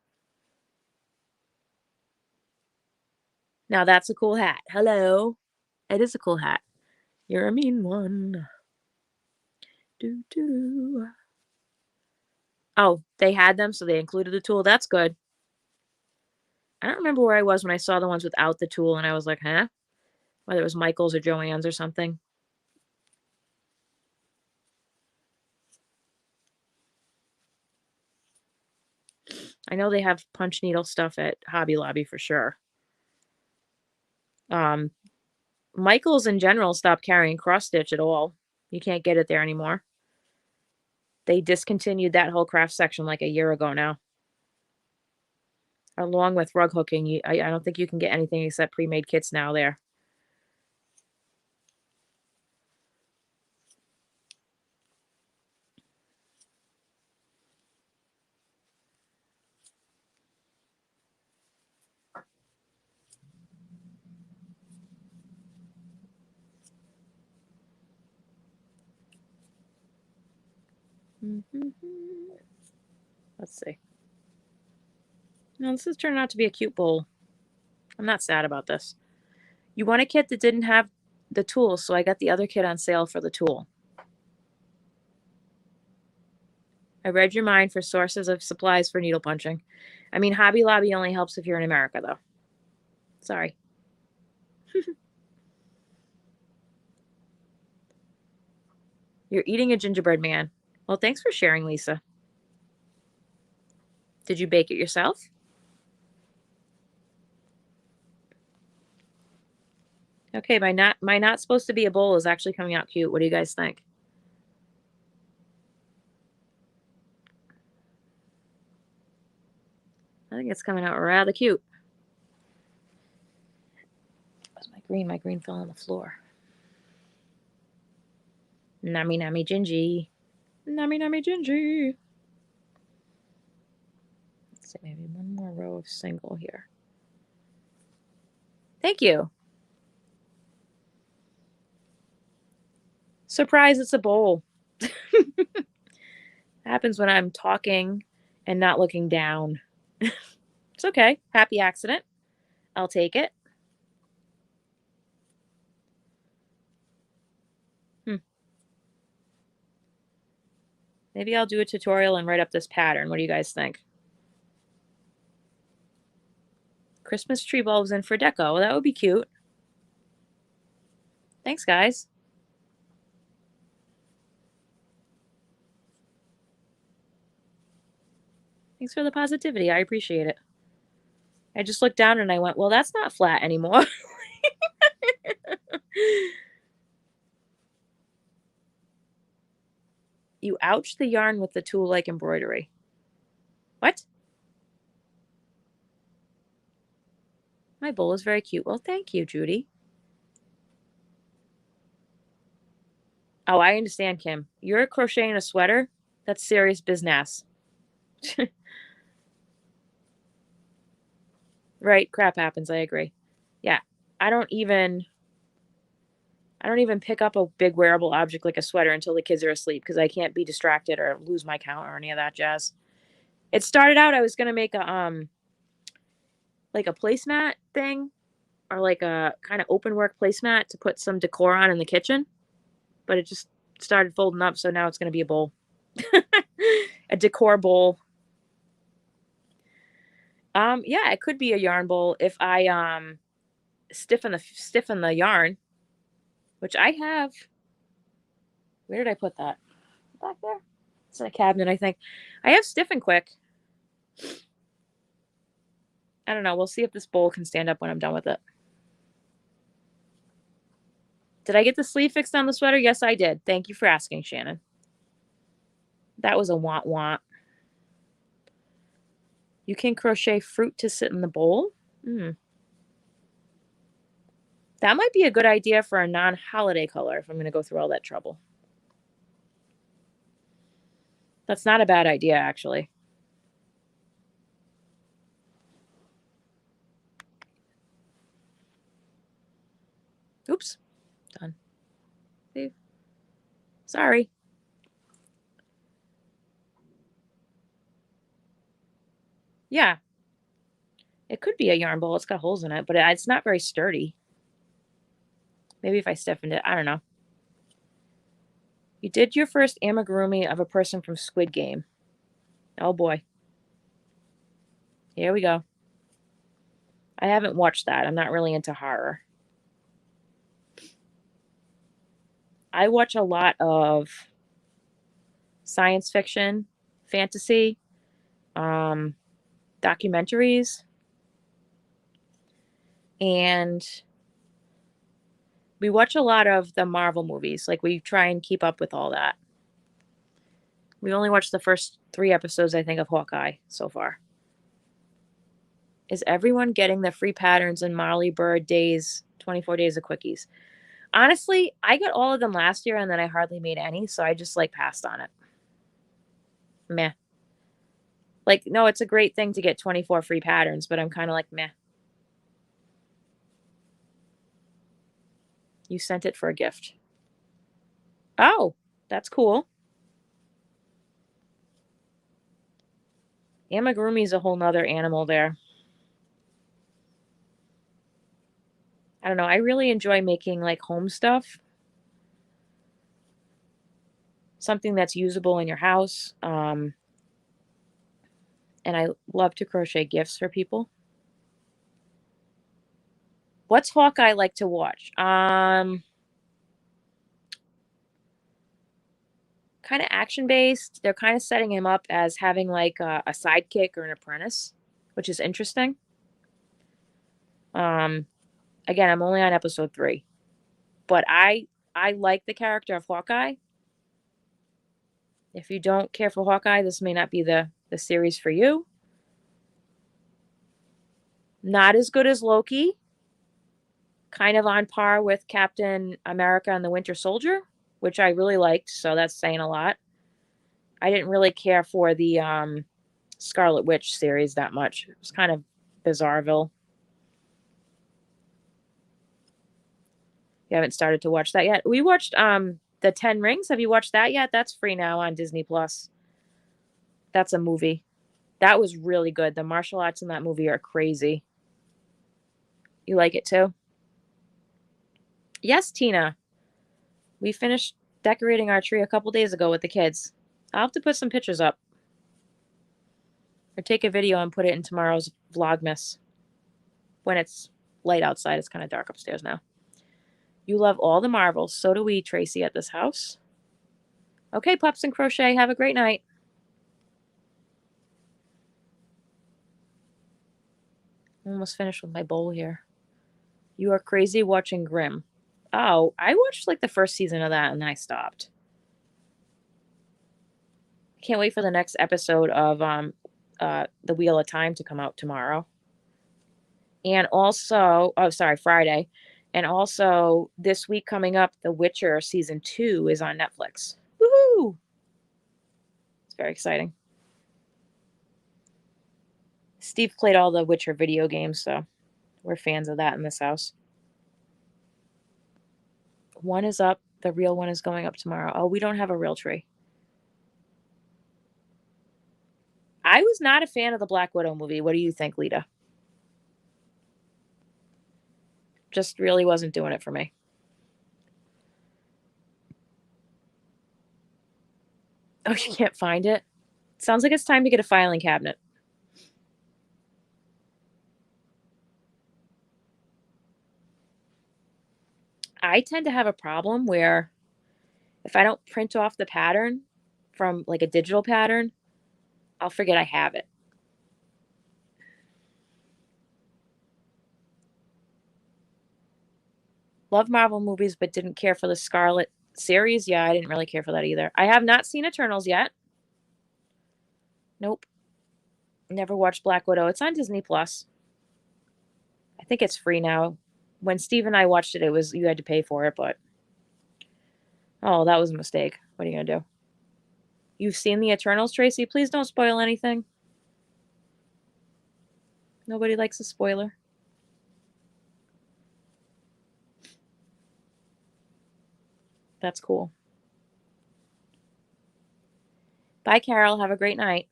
Now that's a cool hat. Hello. It is a cool hat. You're a mean one. Do, do, do. Oh, they had them, so they included the tool. That's good. I don't remember where I was when I saw the ones without the tool, and I was like, huh? Whether it was Michael's or Joann's or something. I know they have punch needle stuff at Hobby Lobby for sure. Michael's in general stopped carrying cross stitch at all. You can't get it there anymore. They discontinued that whole craft section like a year ago now. Along with rug hooking, I don't think you can get anything except pre-made kits now there. Let's see. No, this is turning out to be a cute bowl. I'm not sad about this. You want a kit that didn't have the tool, so I got the other kit on sale for the tool. I read your mind for sources of supplies for needle punching. I mean, Hobby Lobby only helps if you're in America, though. Sorry. You're eating a gingerbread man. Well, thanks for sharing, Lisa. Did you bake it yourself? Okay, my not supposed to be a bowl is actually coming out cute. What do you guys think? I think it's coming out rather cute. Where's my green? My green fell on the floor. Nummy nummy gingy. Nummy nummy gingy. Let's see, maybe one more row of single here. Thank you. Surprise, it's a bowl. Happens when I'm talking and not looking down. It's okay. Happy accident. I'll take it. Maybe I'll do a tutorial and write up this pattern. What do you guys think? Christmas tree bulbs in for deco. Well, that would be cute. Thanks, guys. Thanks for the positivity. I appreciate it. I just looked down and I went, well, that's not flat anymore. You ouch the yarn with the tool like embroidery. What? My bowl is very cute. Well, thank you, Judy. Oh, I understand, Kim. You're crocheting a sweater? That's serious business. Right, crap happens. I agree. Yeah, I don't even pick up a big wearable object like a sweater until the kids are asleep because I can't be distracted or lose my count or any of that jazz. It started out I was gonna make a like a placemat thing or like a kind of open work placemat to put some decor on in the kitchen, but it just started folding up, so now it's gonna be a bowl, a decor bowl. Yeah, it could be a yarn bowl if I stiffen the yarn, which I have. Where did I put that? Back there? It's in a cabinet, I think. I have stiff and quick. I don't know. We'll see if this bowl can stand up when I'm done with it. Did I get the sleeve fixed on the sweater? Yes, I did. Thank you for asking, Shannon. That was a want. You can crochet fruit to sit in the bowl? That might be a good idea for a non-holiday color if I'm going to go through all that trouble. That's not a bad idea, actually. Oops. Done. See? Sorry. Yeah. It could be a yarn bowl. It's got holes in it, but it's not very sturdy. Maybe if I stiffened it. I don't know. You did your first amigurumi of a person from Squid Game. Oh, boy. Here we go. I haven't watched that. I'm not really into horror. I watch a lot of science fiction, fantasy, documentaries, and we watch a lot of the Marvel movies. Like, we try and keep up with all that. We only watched the first 3 episodes, I think, of Hawkeye so far. Is everyone getting the free patterns in Marley Bird Days, 24 Days of Quickies? Honestly, I got all of them last year and then I hardly made any, so I just passed on it. Meh. No, it's a great thing to get 24 free patterns, but I'm kind of like, meh. You sent it for a gift. Oh, that's cool. Amigurumi's a whole nother animal there. I don't know. I really enjoy making like home stuff. Something that's usable in your house. And I love to crochet gifts for people. What's Hawkeye like to watch? Kind of action based. They're kind of setting him up as having like a sidekick or an apprentice, which is interesting. Again, I'm only on episode 3, but I like the character of Hawkeye. If you don't care for Hawkeye, this may not be the series for you. Not as good as Loki. Kind of on par with Captain America and the Winter Soldier, which I really liked, so that's saying a lot. I didn't really care for the Scarlet Witch series that much. It was kind of Bizarreville. You haven't started to watch that yet? We watched the 10 Rings. Have you watched that yet? That's free now on Disney Plus. That's a movie. That was really good. The martial arts in that movie are crazy. You like it too? Yes, Tina. We finished decorating our tree a couple days ago with the kids. I'll have to put some pictures up. Or take a video and put it in tomorrow's Vlogmas. When it's light outside. It's kind of dark upstairs now. You love all the marvels. So do we, Tracy, at this house. Okay, Pups and Crochet. Have a great night. I'm almost finished with my bowl here. You are crazy watching Grimm. Oh, I watched like the first season of that and then I stopped. Can't wait for the next episode of The Wheel of Time to come out tomorrow. And also, Friday. And also this week coming up, The Witcher season 2 is on Netflix. Woohoo! It's very exciting. Steve played all the Witcher video games, so we're fans of that in this house. One is up. The real one is going up tomorrow. Oh, we don't have a real tree. I was not a fan of the Black Widow movie. What do you think, Lita? Just really wasn't doing it for me. Oh, you can't find it? Sounds like it's time to get a filing cabinet. I tend to have a problem where if I don't print off the pattern from like a digital pattern, I'll forget I have it. Love Marvel movies, but didn't care for the Scarlet series. Yeah, I didn't really care for that either. I have not seen Eternals yet. Nope. Never watched Black Widow. It's on Disney Plus. I think it's free now. When Steve and I watched it, you had to pay for it, but oh, that was a mistake. What are you gonna do? You've seen the Eternals, Tracy? Please don't spoil anything. Nobody likes a spoiler. That's cool. Bye, Carol. Have a great night.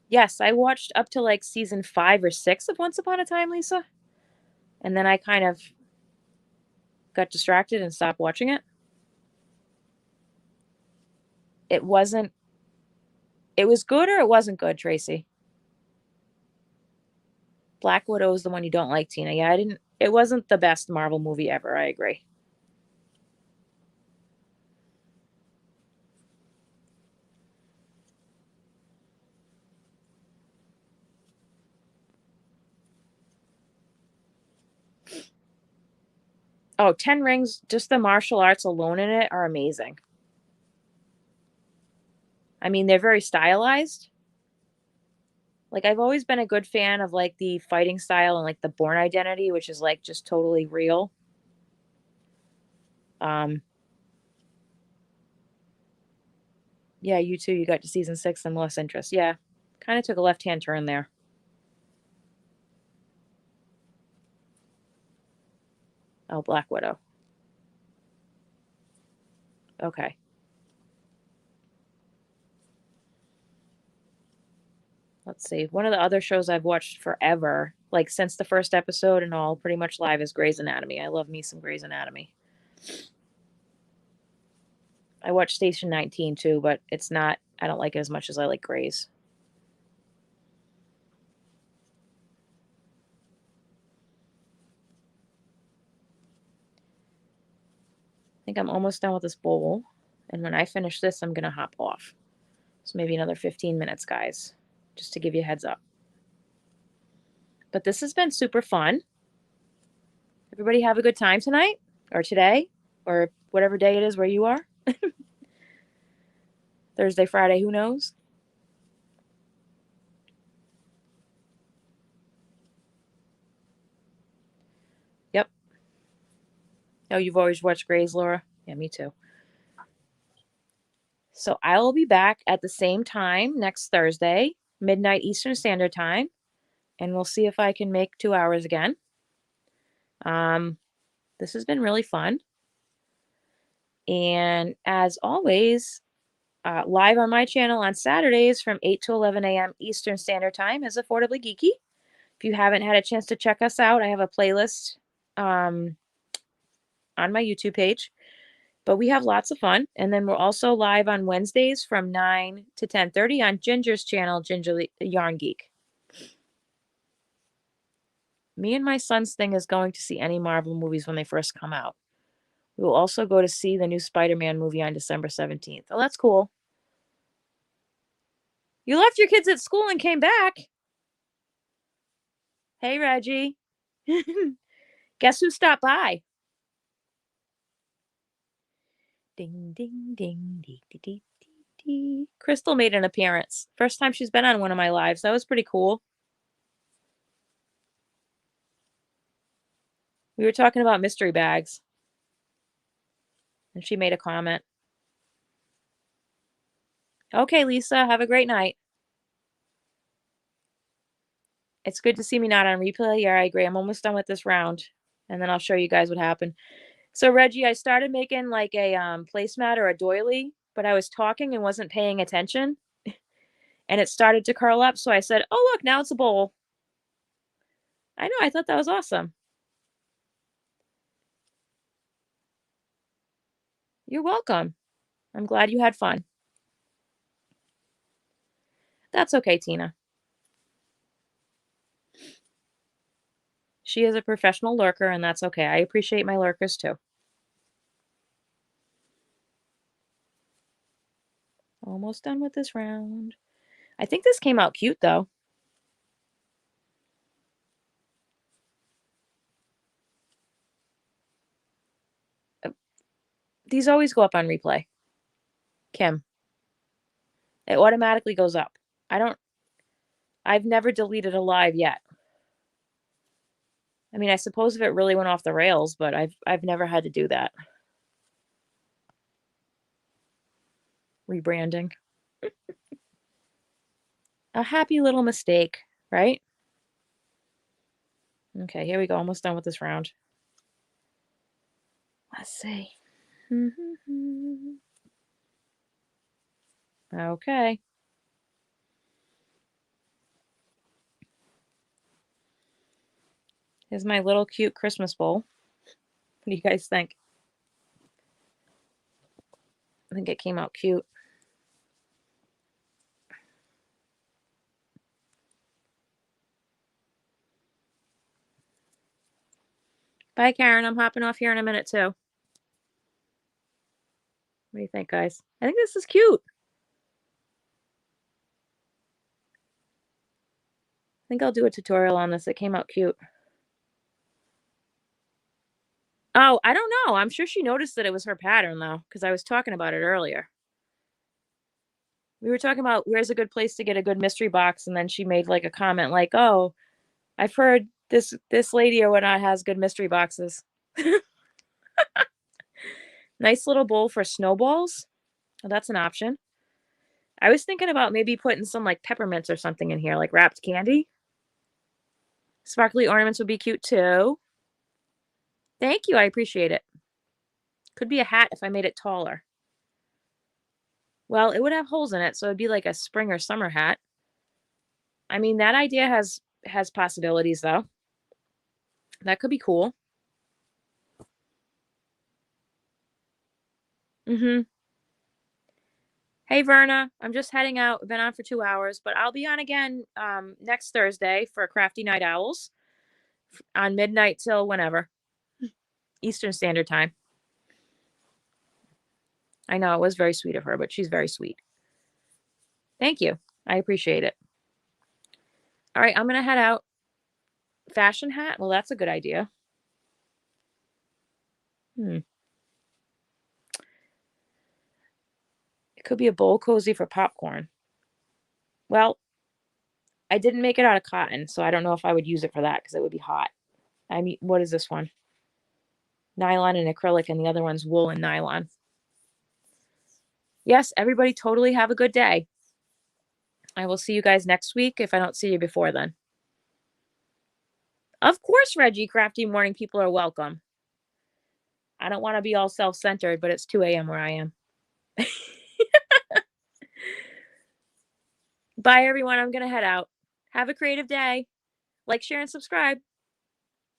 Yes, I watched up to like season 5 or 6 of Once Upon a Time, Lisa. And then I kind of got distracted and stopped watching it. It was good or it wasn't good, Tracy? Black Widow is the one you don't like, Tina. Yeah, it wasn't the best Marvel movie ever. I agree. Oh, 10 Rings, just the martial arts alone in it are amazing. I mean, they're very stylized. Like, I've always been a good fan of like the fighting style and like the Bourne Identity, which is like just totally real. Yeah, you too. You got to season 6 and lost interest. Yeah, kind of took a left-hand turn there. Oh, Black Widow. Okay. let's see. One of the other shows I've watched forever, like since the first episode and all, pretty much live, is Grey's Anatomy. I love me some Grey's Anatomy. I watch Station 19 too, but it's not, I don't like it as much as I like Grey's. I think I'm almost done with this bowl. And when I finish this, I'm going to hop off. So maybe another 15 minutes, guys, just to give you a heads up. But this has been super fun. Everybody have a good time tonight or today or whatever day it is where you are. Thursday, Friday, who knows? Yep. Oh, you've always watched Grey's, Laura? Yeah, me too. So I will be back at the same time next Thursday, midnight Eastern Standard Time, and we'll see if I can make 2 hours again. This has been really fun. And as always, live on my channel on Saturdays from 8 to 11 a.m. Eastern Standard Time is Affordably Geeky. If you haven't had a chance to check us out, I have a playlist on my YouTube page. But we have lots of fun. And then we're also live on Wednesdays from 9 to 10:30 on Ginger's channel, Yarn Geek. Me and my son's thing is going to see any Marvel movies when they first come out. We will also go to see the new Spider-Man movie on December 17th. Oh, that's cool. You left your kids at school and came back. Hey, Reggie. Guess who stopped by? Ding, ding, ding, dee, dee, dee, dee, dee. Crystal made an appearance. First time she's been on one of my lives. That was pretty cool. We were talking about mystery bags. And she made a comment. Okay, Lisa, have a great night. It's good to see me not on replay. Yeah, I agree. I'm almost done with this round. And then I'll show you guys what happened. So, Reggie, I started making like a placemat or a doily, but I was talking and wasn't paying attention. And it started to curl up. So I said, oh, look, now it's a bowl. I know. I thought that was awesome. You're welcome. I'm glad you had fun. That's okay, Tina. She is a professional lurker, and that's okay. I appreciate my lurkers too. Almost done with this round. I think this came out cute, though. These always go up on replay. Kim. It automatically goes up. I've never deleted a live yet. I mean, I suppose if it really went off the rails, but I've never had to do that. Rebranding. A happy little mistake, right? Okay, here we go. Almost done with this round. Let's see. Okay. Here's my little cute Christmas bowl. What do you guys think? I think it came out cute. Bye, Karen. I'm hopping off here in a minute, too. What do you think, guys? I think this is cute. I think I'll do a tutorial on this. It came out cute. Oh, I don't know. I'm sure she noticed that it was her pattern, though, because I was talking about it earlier. We were talking about where's a good place to get a good mystery box, and then she made like a comment like, oh, I've heard this lady or whatnot has good mystery boxes. Nice little bowl for snowballs. Oh, that's an option. I was thinking about maybe putting some like peppermints or something in here, like wrapped candy. Sparkly ornaments would be cute too. Thank you. I appreciate it. Could be a hat if I made it taller. Well, it would have holes in it, so it'd be like a spring or summer hat. I mean, that idea has possibilities though. That could be cool. Mm-hmm. Hey Verna, I'm just heading out. I've been on for 2 hours, but I'll be on again next Thursday for Crafty Night Owls on midnight till whenever. Eastern Standard Time. I know it was very sweet of her, but she's very sweet. Thank you. I appreciate it. All right, I'm going to head out. Fashion hat? Well, that's a good idea. It could be a bowl cozy for popcorn. Well, I didn't make it out of cotton, so I don't know if I would use it for that because it would be hot. I mean, what is this one? Nylon and acrylic, and the other one's wool and nylon. Yes, everybody totally have a good day. I will see you guys next week if I don't see you before then. Of course, Reggie, crafty morning people are welcome. I don't want to be all self-centered, but it's 2 a.m. where I am. Bye, everyone. I'm going to head out. Have a creative day. Like, share, and subscribe.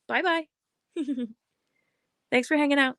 Bye-bye. Thanks for hanging out.